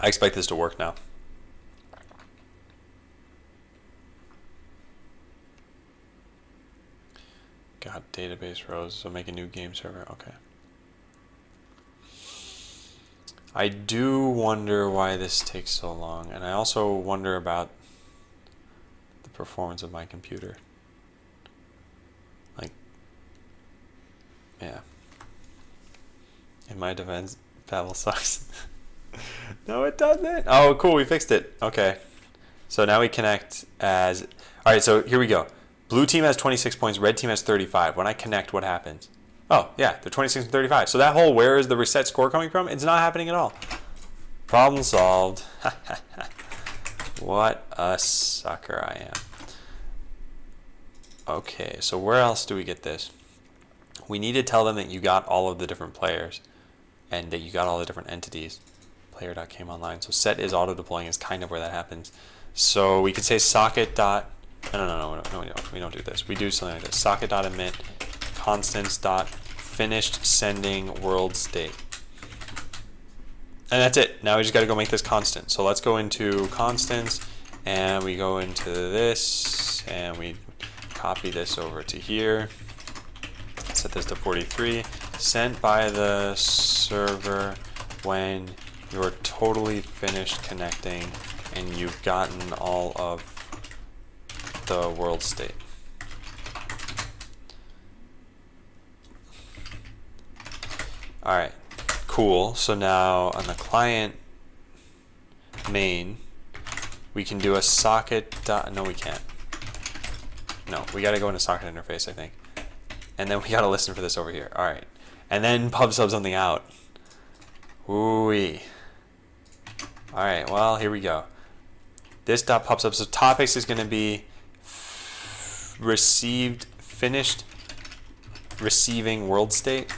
I expect this to work now. God, database rows, so make a new game server, okay. I do wonder why this takes so long, and I also wonder about the performance of my computer. Like, yeah. In my defense, Babel sucks. No, it doesn't. Oh, cool, we fixed it. Okay. So now we connect as, all right, so here we go. Blue team has 26 points, red team has 35. When I connect, what happens? Oh, yeah, they're 26 and 35. So that whole where is the reset score coming from? It's not happening at all. Problem solved. What a sucker I am. Okay, so where else do we get this? We need to tell them that you got all of the different players and that you got all the different entities. Player.cameOnline. So set is auto-deploying is kind of where that happens. So we could say socket dot... No, we don't do this. We do something like this. Socket.emit constants.finished sending world state. And that's it. Now we just got to go make this constant. So let's go into constants and we go into this and we copy this over to here. Set this to 43. Sent by the server when you're totally finished connecting and you've gotten all of the world state. All right, cool. So now on the client main, we can do a socket dot, no we can't. No, we gotta go into socket interface, I think. And then we gotta listen for this over here. All right, and then pub sub something out. Ooh-wee. All right, well, here we go. This dot pub sub, so topics is gonna be received, finished receiving world state,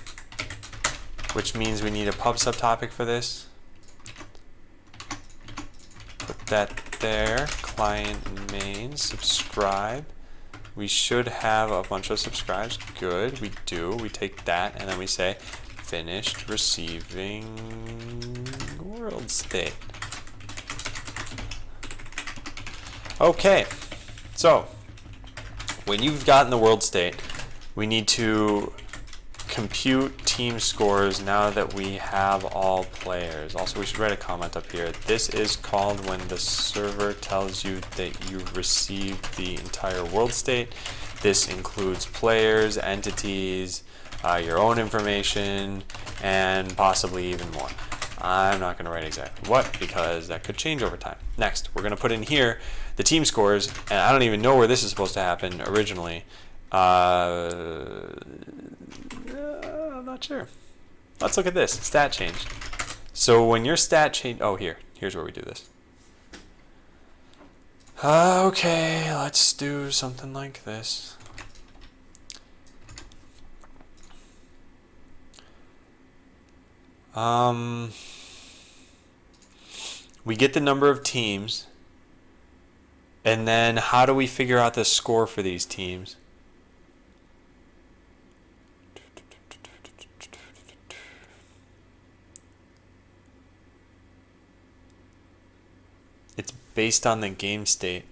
which means we need a pub subtopic for this. Put that there, client main, subscribe. We should have a bunch of subscribes. Good, we do. We take that and then we say finished receiving world state. Okay, so when you've gotten the world state, we need to compute team scores now that we have all players. Also, we should write a comment up here. This is called when the server tells you that you've received the entire world state. This includes players, entities, your own information, and possibly even more. I'm not going to write exactly what because that could change over time. Next, we're going to put in here the team scores, and I don't even know where this is supposed to happen originally. I'm not sure. Let's look at this. Stat change. So when your stat change, oh here's where we do this. Okay, let's do something like this. We get the number of teams, and then how do we figure out the score for these teams? It's based on the game state.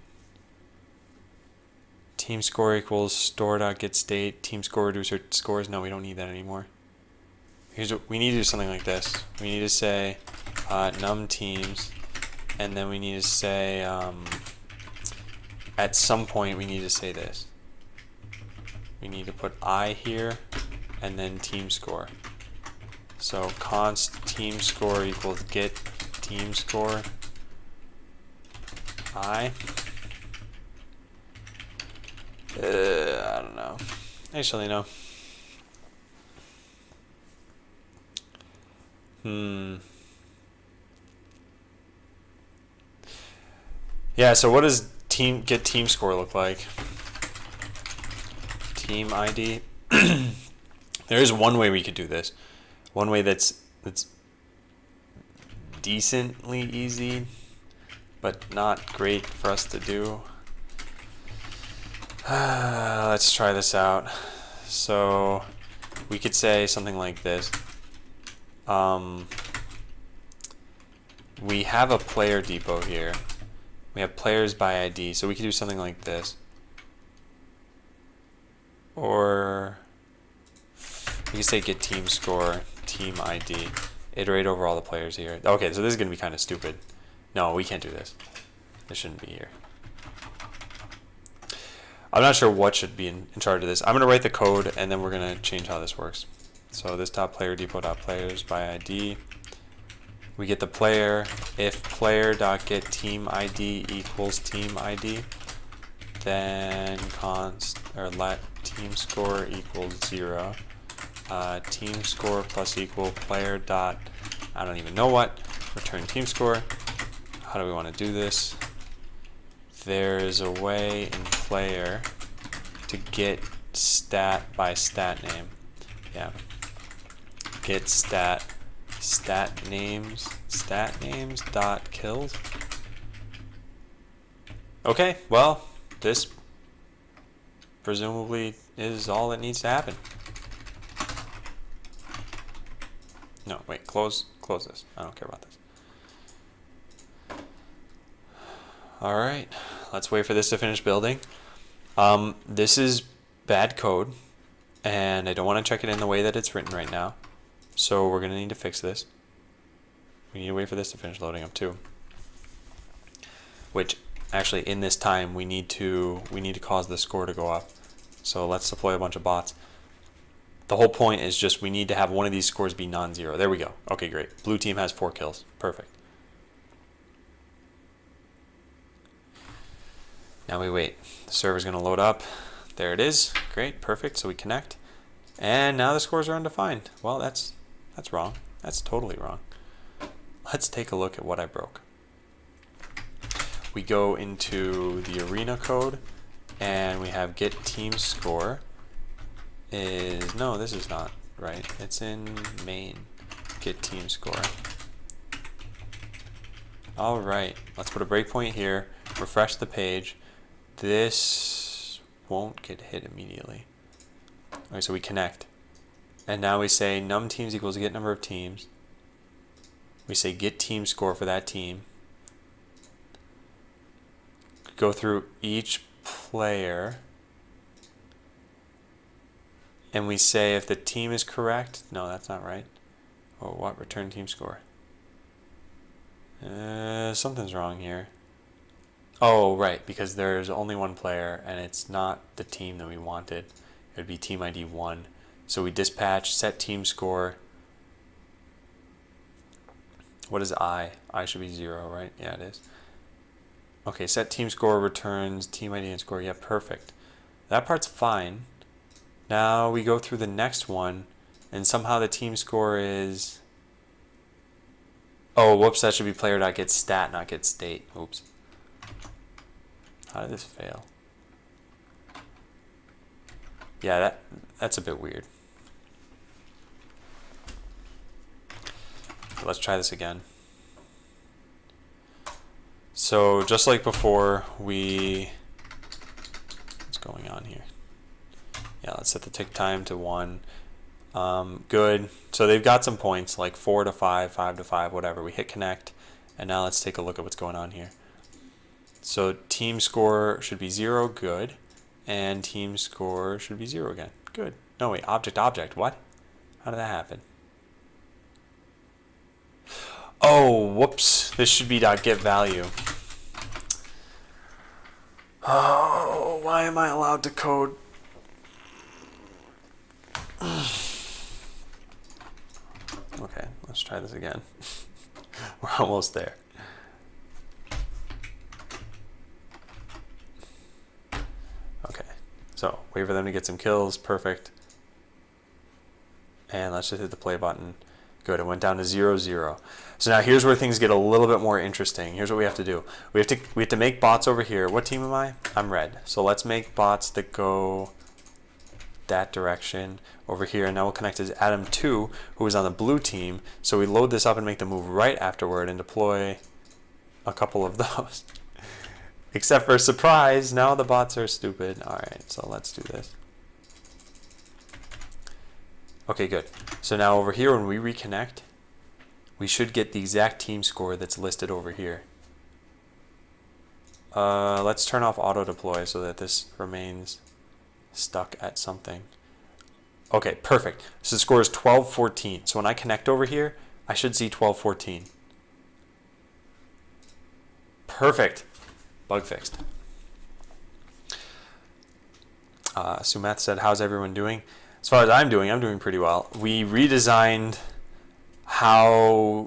Team score equals store.getState. Team score reducer scores. No, we don't need that anymore. Here's what we need to do, something like this. We need to say num teams, and then we need to say at some point we need to say this. We need to put I here and then team score. So const team score equals get team score I. I don't know. Actually, no. Yeah, so what does get team score look like? Team ID. There is one way we could do this. One way that's decently easy, but not great for us to do. Let's try this out. So we could say something like this. We have a player depot here. We have players by ID, so we could do something like this. Or we could say get team score, team ID, iterate over all the players here. Okay, so this is going to be kind of stupid. No, we can't do this. This shouldn't be here. I'm not sure what should be in charge of this. I'm going to write the code, and then we're going to change how this works. So this .player depot.players by ID. We get the player. If player.get team ID equals team ID, then const or let team score equals 0. Team score plus equal player dot I don't even know what. Return team score. How do we want to do this? There's a way in player to get stat by stat name. Yeah. Get stat names dot kills. Okay, well, this presumably is all that needs to happen. No, wait, close this. I don't care about this. All right, let's wait for this to finish building. This is bad code, and I don't want to check it in the way that it's written right now. So we're going to need to fix this. We need to wait for this to finish loading up too. Which, actually, in this time, we need to cause the score to go up. So let's deploy a bunch of bots. The whole point is just we need to have one of these scores be non-zero. There we go. Okay, great. Blue team has 4 kills. Perfect. Now we wait. The server's going to load up. There it is. Great. Perfect. So we connect. And now the scores are undefined. Well, that's wrong. That's totally wrong. Let's take a look at what I broke. We go into the arena code and we have get team score is, no, this is not right. It's in main, get team score. All right, let's put a breakpoint here, refresh the page. This won't get hit immediately. Okay, so we connect. And now we say num teams equals get number of teams. We say get team score for that team. Go through each player. And we say if the team is correct. No, that's not right. Oh, what? Return team score. Something's wrong here. Oh, right, because there's only one player and it's not the team that we wanted. It would be team ID 1. So we dispatch set team score. What is I? I should be 0, right? Yeah, it is. Okay, set team score returns team ID and score. Yeah, perfect. That part's fine. Now we go through the next one and somehow the team score is... Oh, whoops, that should be player.getStat, not getState. Oops. How did this fail? Yeah, that's a bit weird. Let's try this again. So just like before, what's going on here? Yeah, let's set the tick time to 1. Good. So they've got some points like 4 to 5, 5 to 5, whatever. We hit connect, and now let's take a look at what's going on here. So team score should be 0, good, and team score should be 0 again, good. No, wait, object, what? How did that happen? Oh, whoops, this should be .getValue. Oh, why am I allowed to code? Okay, let's try this again. We're almost there. Okay, so wait for them to get some kills, perfect. And let's just hit the play button. Good, it went down to 0, 0. So now here's where things get a little bit more interesting. Here's what we have to do. We have to make bots over here. What team am I? I'm red. So let's make bots that go that direction over here. And now we'll connect to Adam2, who is on the blue team. So we load this up and make them move right afterward and deploy a couple of those. Except for surprise, now the bots are stupid. All right, so let's do this. Okay, good. So now over here, when we reconnect, we should get the exact team score that's listed over here. Let's turn off auto deploy so that this remains stuck at something. Okay, perfect. So the score is 12-14. So when I connect over here, I should see 12-14. Perfect. Bug fixed. Sumath said, how's everyone doing? As far as I'm doing pretty well. We redesigned a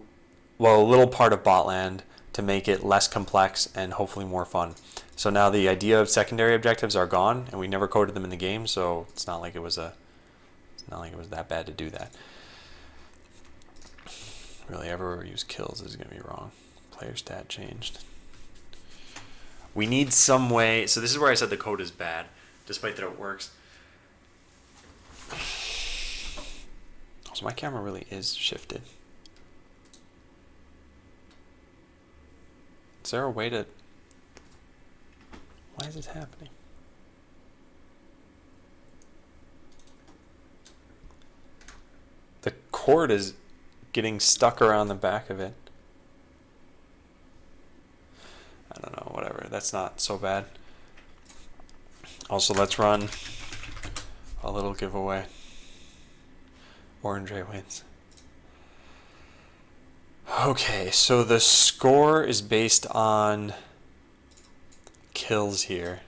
little part of Botland to make it less complex and hopefully more fun. So now the idea of secondary objectives are gone, and we never coded them in the game, so it's not like it was that bad to do that. Really, ever use kills is going to be wrong. Player stat changed. We need some way. So this is where I said the code is bad, despite that it works. So my camera really is shifted. Is there a way to... Why is this happening? The cord is getting stuck around the back of it. I don't know, whatever. That's not so bad. Also, let's run a little giveaway. Orange Ray wins. Okay, so the score is based on kills here.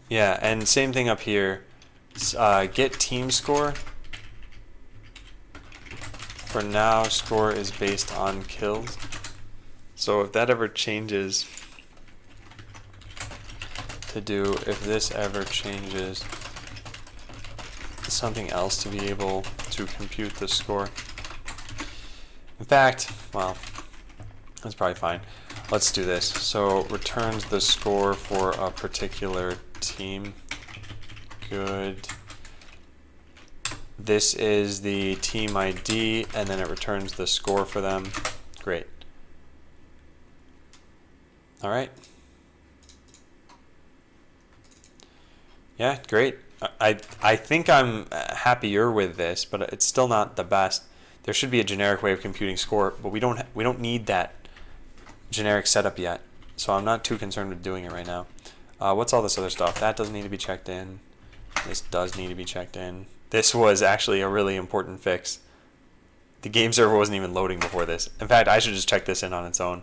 Yeah, and same thing up here. Get team score. For now, score is based on kills. So if that ever changes to do, if this ever changes, something else to be able to compute the score. In fact, well, that's probably fine. Let's do this. So returns the score for a particular team. Good. This is the team ID, and then it returns the score for them. Great. All right. Yeah, great. I think I'm happier with this, but it's still not the best. There should be a generic way of computing score, but we don't need that generic setup yet. So I'm not too concerned with doing it right now. What's all this other stuff? That doesn't need to be checked in. This does need to be checked in. This was actually a really important fix. The game server wasn't even loading before this. In fact, I should just check this in on its own.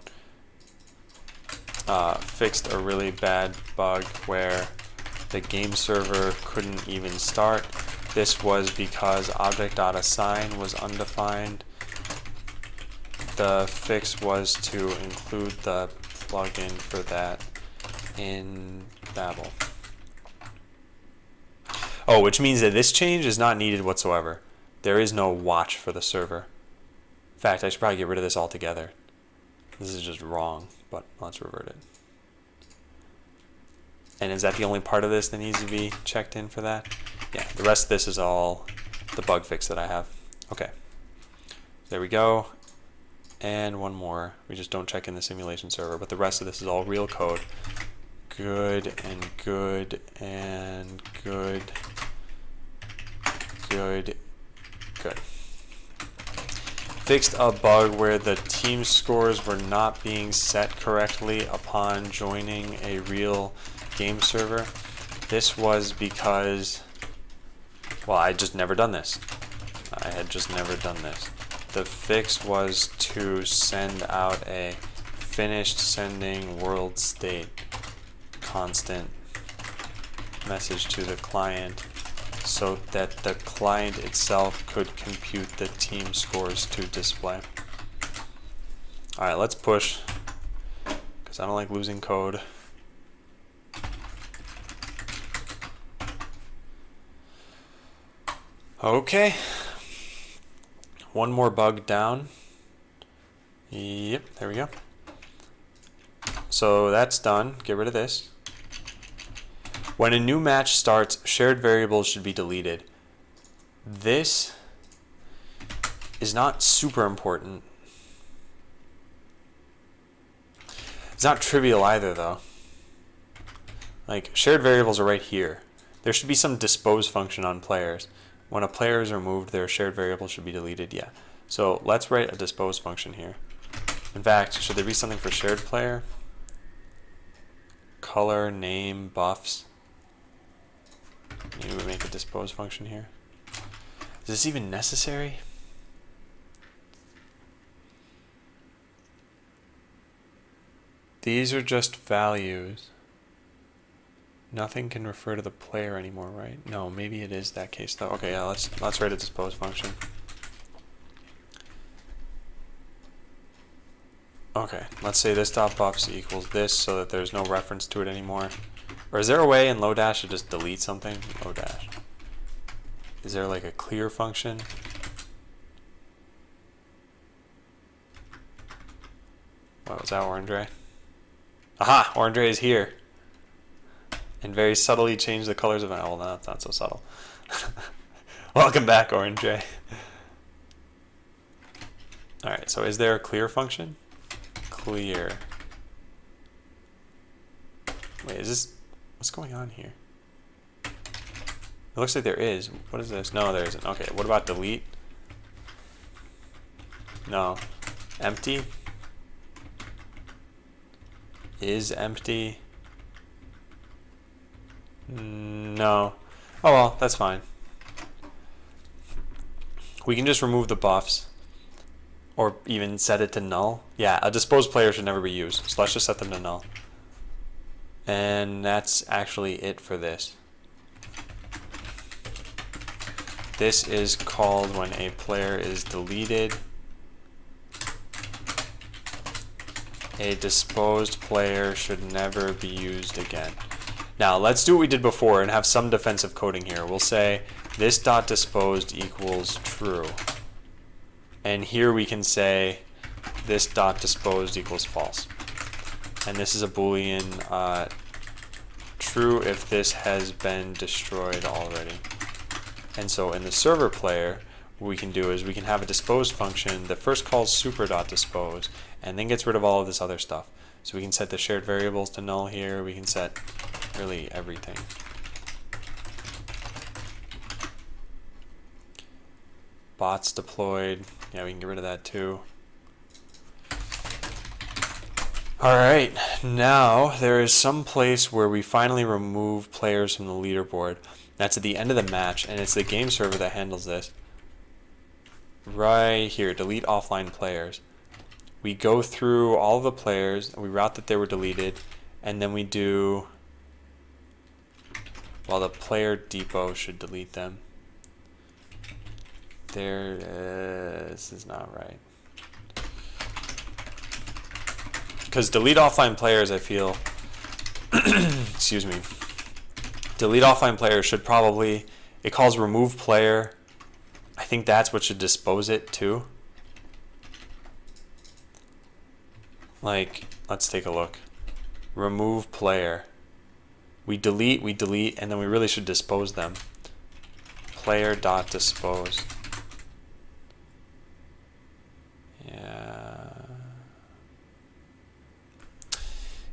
Fixed a really bad bug where the game server couldn't even start. This was because object.assign was undefined. The fix was to include the plugin for that in Babel. Oh, which means that this change is not needed whatsoever. There is no watch for the server. In fact, I should probably get rid of this altogether. This is just wrong, but let's revert it. And is that the only part of this that needs to be checked in for that? Yeah, the rest of this is all the bug fix that I have. Okay, there we go. And one more. We just don't check in the simulation server, but the rest of this is all real code. Good and good and good. Good. Good. Fixed a bug where the team scores were not being set correctly upon joining a real game server. This was because, well, I had just never done this. The fix was to send out a finished sending world state constant message to the client so that the client itself could compute the team scores to display. Alright, let's push, because I don't like losing code. Okay, one more bug down. Yep, there we go. So that's done. Get rid of this. When a new match starts, shared variables should be deleted. This is not super important. It's not trivial either, though. Like, shared variables are right here. There should be some dispose function on players. When a player is removed, their shared variable should be deleted. Yeah. So let's write a dispose function here. In fact, should there be something for shared player? Color, name, buffs. Maybe we make a dispose function here. Is this even necessary? These are just values. Nothing can refer to the player anymore, right? No, maybe it is that case though. Okay, yeah, let's write a dispose function. Okay, let's say this dot buffs equals this so that there's no reference to it anymore. Or is there a way in Lodash to just delete something? Lodash. Is there like a clear function? What was that, Orangey? Aha! Orangey is here. And very subtly change the colors of it. Oh, well, no, that's not so subtle. Welcome back, Orangey. Alright, so is there a clear function? Clear. Wait, is this... What's going on here? It looks like there is. What is this? No, there isn't. Okay, what about delete? No. Empty? Is empty? No. Oh well, that's fine. We can just remove the buffs or even set it to null. Yeah, a disposed player should never be used. So let's just set them to null. And that's actually it for this. This is called when a player is deleted. A disposed player should never be used again. Now let's do what we did before and have some defensive coding here. We'll say this dot disposed equals true. And here we can say this dot disposed equals false. And this is a Boolean true if this has been destroyed already. And so in the server player, what we can do is we can have a disposed function that first calls super.dispose and then gets rid of all of this other stuff. So we can set the shared variables to null here. We can set really everything. Bots deployed. Yeah, we can get rid of that too. Alright, now there is some place where we finally remove players from the leaderboard. That's at the end of the match, and it's the game server that handles this. Right here, delete offline players. We go through all the players, and we route that they were deleted, and then we do, well, the player depot should delete them. This is not right. Because delete offline players, I feel, excuse me, delete offline player should probably, it calls remove player. I think that's what should dispose it too. Like, let's take a look. Remove player. We delete, and then we really should dispose them. Player.dispose.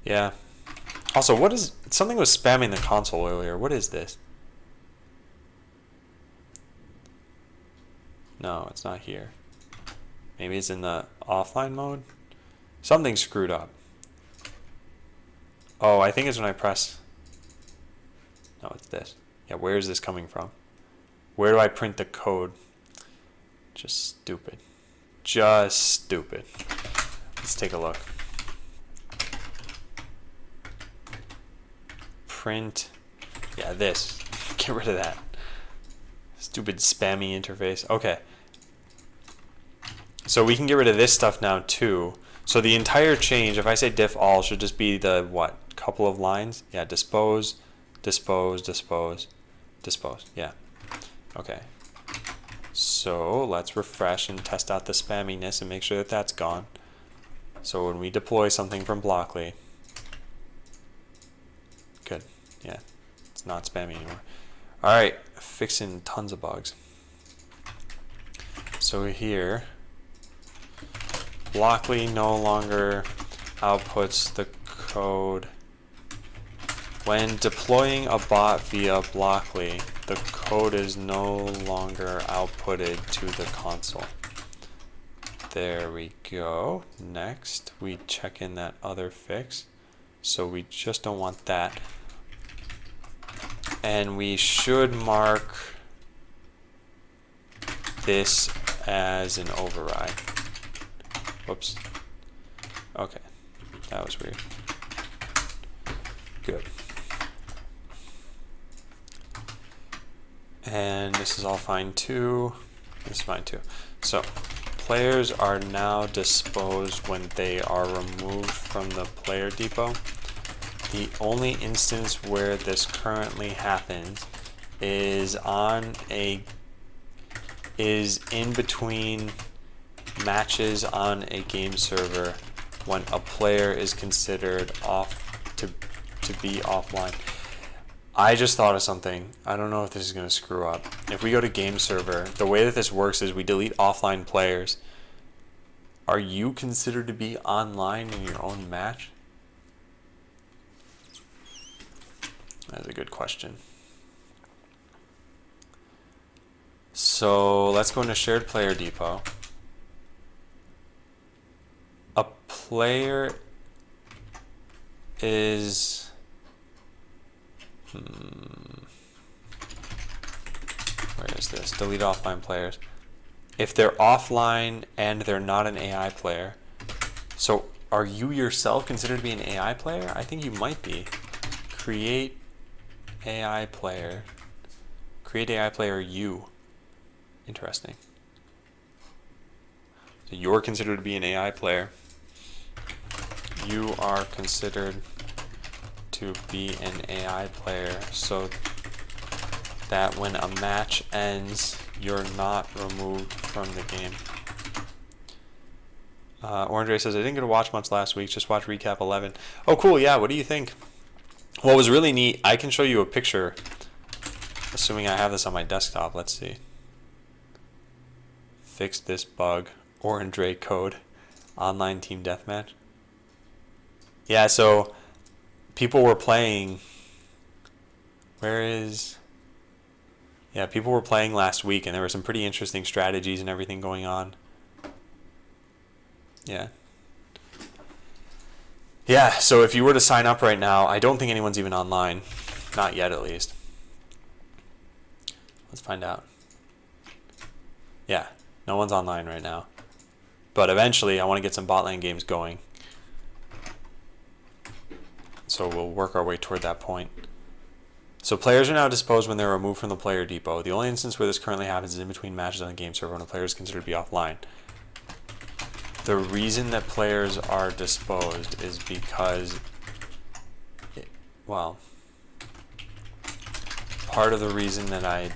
Yeah. Also, what is, something was spamming the console earlier. What is this? No, it's not here. Maybe it's in the offline mode? Something's screwed up. Oh, I think it's when I press. No, it's this. Yeah, where is this coming from? Where do I print the code? Just stupid. Just stupid. Let's take a look. Print. Yeah, this. Get rid of that. Stupid spammy interface. Okay. So we can get rid of this stuff now too. So the entire change, if I say diff all, should just be the, what, couple of lines? Yeah, dispose, dispose, dispose, dispose. Yeah. Okay. So let's refresh and test out the spamminess and make sure that that's gone. So when we deploy something from Blockly, good. Yeah, it's not spammy anymore. All right, fixing tons of bugs. So here, Blockly no longer outputs the code. When deploying a bot via Blockly, the code is no longer outputted to the console. There we go. Next, we check in that other fix. So we just don't want that. And we should mark this as an override. Whoops. Okay, that was weird. Good. And this is all fine too. This is fine too. So, players are now disposed when they are removed from the player depot. The only instance where this currently happens is in between matches on a game server when a player is considered to be offline. I just thought of something. I don't know if this is going to screw up. If we go to game server, the way that this works is we delete offline players. Are you considered to be online in your own match? That's a good question. So let's go into shared player depot. A player is where is this? Delete offline players. if they're offline and they're not an AI player, so are you yourself considered to be an AI player? I think you might be. Create AI player. Create AI player you. Interesting. So you're considered to be an AI player. You are considered to be an AI player so that when a match ends, you're not removed from the game. Orange Ray says, I didn't get to watch much last week, just watch recap 11. Oh, cool, yeah, what do you think? What was really neat, I can show you a picture, assuming I have this on my desktop. Let's see. Fix this bug, Orange Ray code, online team deathmatch. Yeah, so people were playing, yeah, people were playing last week and there were some pretty interesting strategies and everything going on. Yeah. Yeah, so if you were to sign up right now, I don't think anyone's even online. Not yet, at least. Let's find out. Yeah, no one's online right now. But eventually, I want to get some bot lane games going. So we'll work our way toward that point. So players are now disposed when they're removed from the player depot. The only instance where this currently happens is in between matches on the game server when a player is considered to be offline. The reason that players are disposed is because, well, part of the reason that I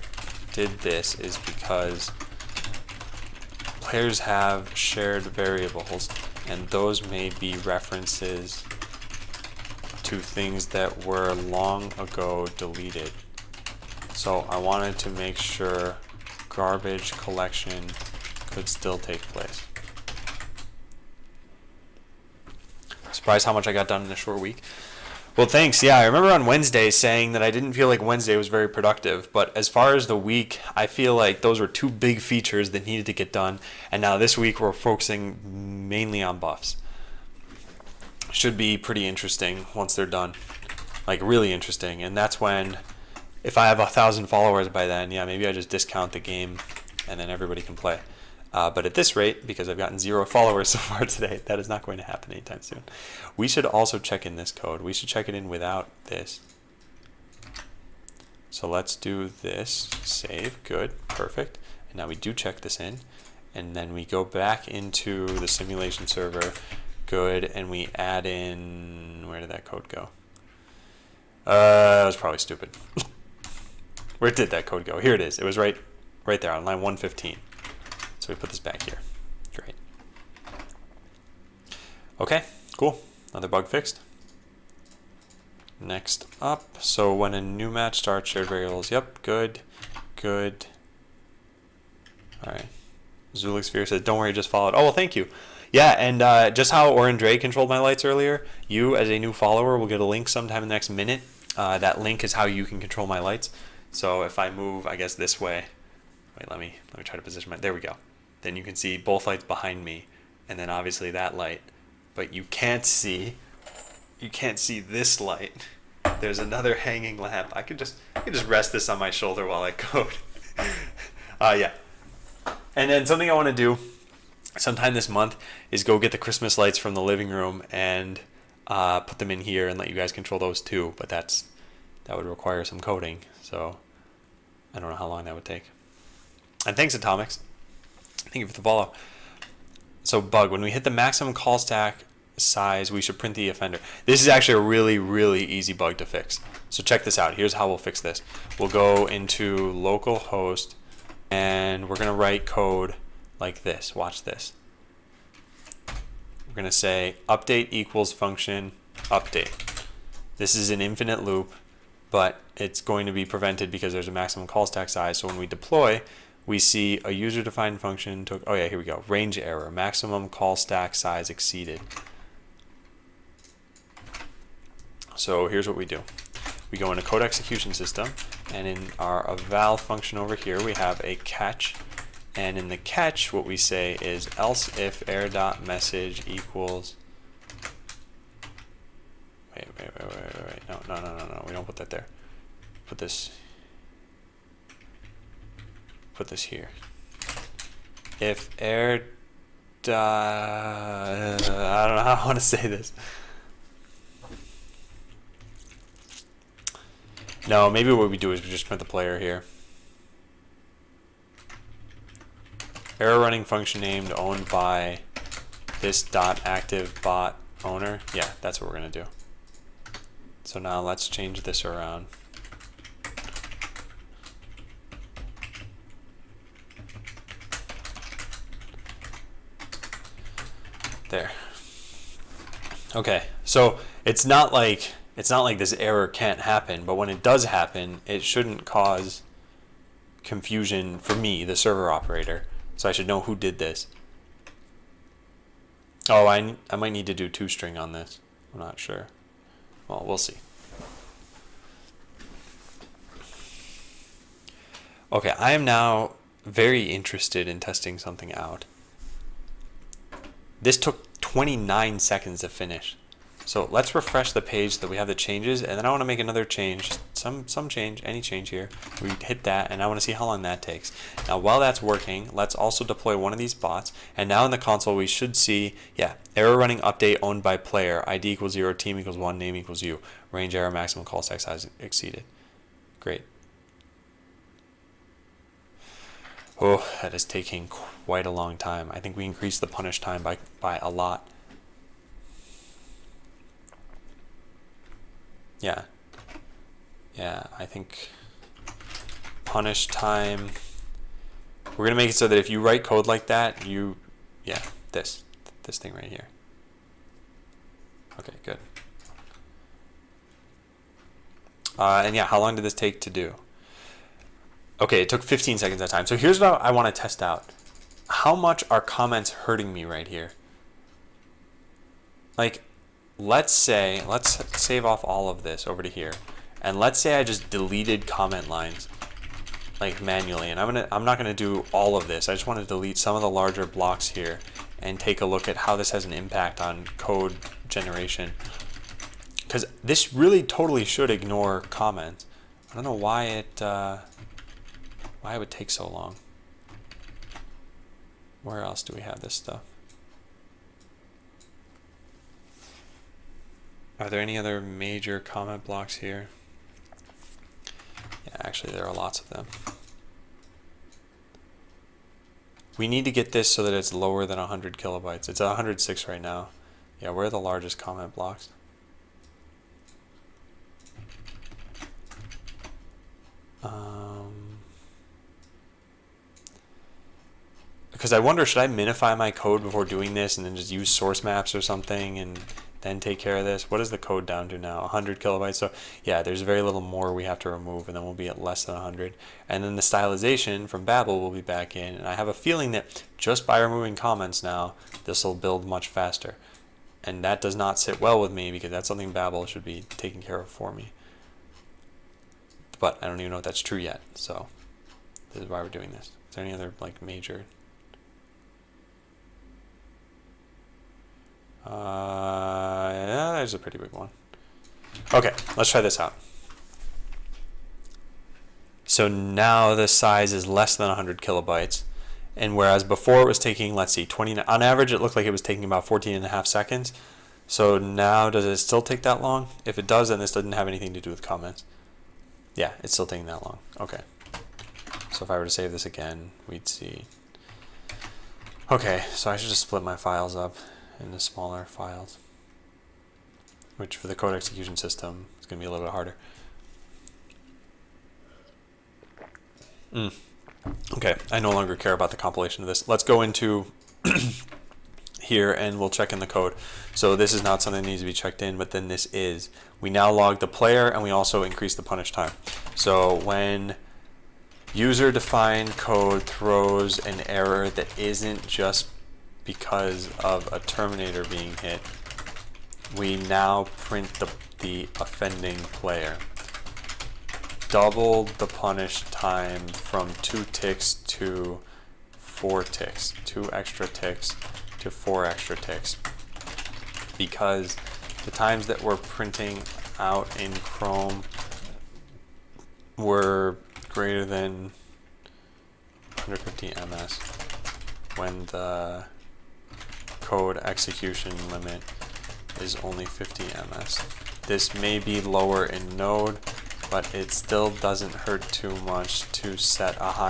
did this is because players have shared variables, and those may be references to things that were long ago deleted. So I wanted to make sure garbage collection could still take place. Surprised how much I got done in a short week. Well, thanks. Yeah, I remember on Wednesday saying that I didn't feel like Wednesday was very productive, but as far as the week, I feel like those were two big features that needed to get done, and now this week we're focusing mainly on buffs. Should be pretty interesting once they're done, like really interesting, and that's when, if I have 1,000 followers by then, yeah, maybe I just discount the game and then everybody can play. But at this rate, because I've gotten 0 followers so far today, that is not going to happen anytime soon. We should also check in this code. We should check it in without this. So let's do this. Save. Good. Perfect. And now we do check this in. And then we go back into the simulation server. Good. And we add in... Where did that code go? That was probably stupid. Where did that code go? Here it is. It was right there on line 115. So we put this back here. Great. Okay, cool. Another bug fixed. Next up, so when a new match starts, shared variables. Yep, good, good. All right. Zulix Sphere says, don't worry, just followed. Oh, well, thank you. Yeah, and just how Orange Ray controlled my lights earlier, you as a new follower will get a link sometime in the next minute. That link is how you can control my lights. So if I move, I guess this way. Wait, let me try to position my, there we go. Then you can see both lights behind me, and then obviously that light. But you can't see this light. There's another hanging lamp. I could just rest this on my shoulder while I code. Yeah. And then something I want to do sometime this month is go get the Christmas lights from the living room and put them in here and let you guys control those too. But that would require some coding, so I don't know how long that would take. And thanks, Atomics. Thank you for the follow. So bug, when we hit the maximum call stack size, we should print the offender. This is actually a really, really easy bug to fix. So check this out. Here's how we'll fix this. We'll go into localhost and we're going to write code like this. Watch this. We're going to say update equals function update. This is an infinite loop, but it's going to be prevented because there's a maximum call stack size. So when we deploy, we see a user-defined function took, oh yeah, here we go, range error, maximum call stack size exceeded. So here's what we do. We go into code execution system, and in our eval function over here, we have a catch, and in the catch, what we say is else if error.message equals, wait, no, we don't put that there. Put this here. if air I don't know how I want to say this. No, maybe what we do is we just print the player here. Error running function named owned by this dot active bot owner. Yeah, that's what we're gonna do. So now let's change this around. There. Okay, so it's not like this error can't happen, but when it does happen, it shouldn't cause confusion for me, the server operator. So I should know who did this. Oh, I might need to do toString on this. I'm not sure. Well, we'll see. Okay, I am now very interested in testing something out. This took 29 seconds to finish. So let's refresh the page so that we have the changes, and then I want to make another change, some change, any change here. We hit that, and I want to see how long that takes. Now while that's working, let's also deploy one of these bots, and now in the console we should see, yeah, error running update owned by player, ID equals 0, team equals 1, name equals you, range error, maximum call stack size exceeded. Great. Oh, that is taking quite a long time. I think we increased the punish time by a lot. Yeah. Yeah, I think punish time. We're going to make it so that if you write code like that, yeah, this thing right here. Okay, good. And yeah, how long did this take to do? Okay, it took 15 seconds that time. So here's what I want to test out. How much are comments hurting me right here? Like, let's save off all of this over to here. And let's say I just deleted comment lines like manually. And I'm not gonna do all of this. I just want to delete some of the larger blocks here and take a look at how this has an impact on code generation. Because this really totally should ignore comments. I don't know why it would take so long. Where else do we have this stuff? Are there any other major comment blocks here? Yeah, actually there are lots of them. We need to get this so that it's lower than 100 kilobytes. It's 106 right now. Yeah, where are the largest comment blocks? Because I wonder, should I minify my code before doing this and then just use source maps or something and then take care of this? What is the code down to now? 100 kilobytes. So yeah, there's very little more we have to remove, and then we'll be at less than 100. And then the stylization from Babel will be back in. And I have a feeling that just by removing comments now, this will build much faster. And that does not sit well with me because that's something Babel should be taking care of for me. But I don't even know if that's true yet. So this is why we're doing this. Is there any other like major? Yeah, there's a pretty big one. Okay, let's try this out. So now the size is less than 100 kilobytes. And whereas before it was taking, let's see, 20, on average it looked like it was taking about 14.5 seconds. So now does it still take that long? If it does, then this doesn't have anything to do with comments. Yeah, it's still taking that long. Okay. So if I were to save this again, we'd see. Okay, so I should just split my files up into smaller files, which for the code execution system is going to be a little bit harder. Okay, I no longer care about the compilation of this. Let's go into here and we'll check in the code. So this is not something that needs to be checked in, but then this is. We now log the player and we also increase the punish time. So when user defined code throws an error that isn't just because of a terminator being hit, we now print the offending player. Double the punish time from 2 ticks to 4 ticks, 2 extra ticks to 4 extra ticks, because the times that we're printing out in Chrome were greater than 150 ms. when the code execution limit is only 50 ms. This may be lower in Node, but it still doesn't hurt too much to set a high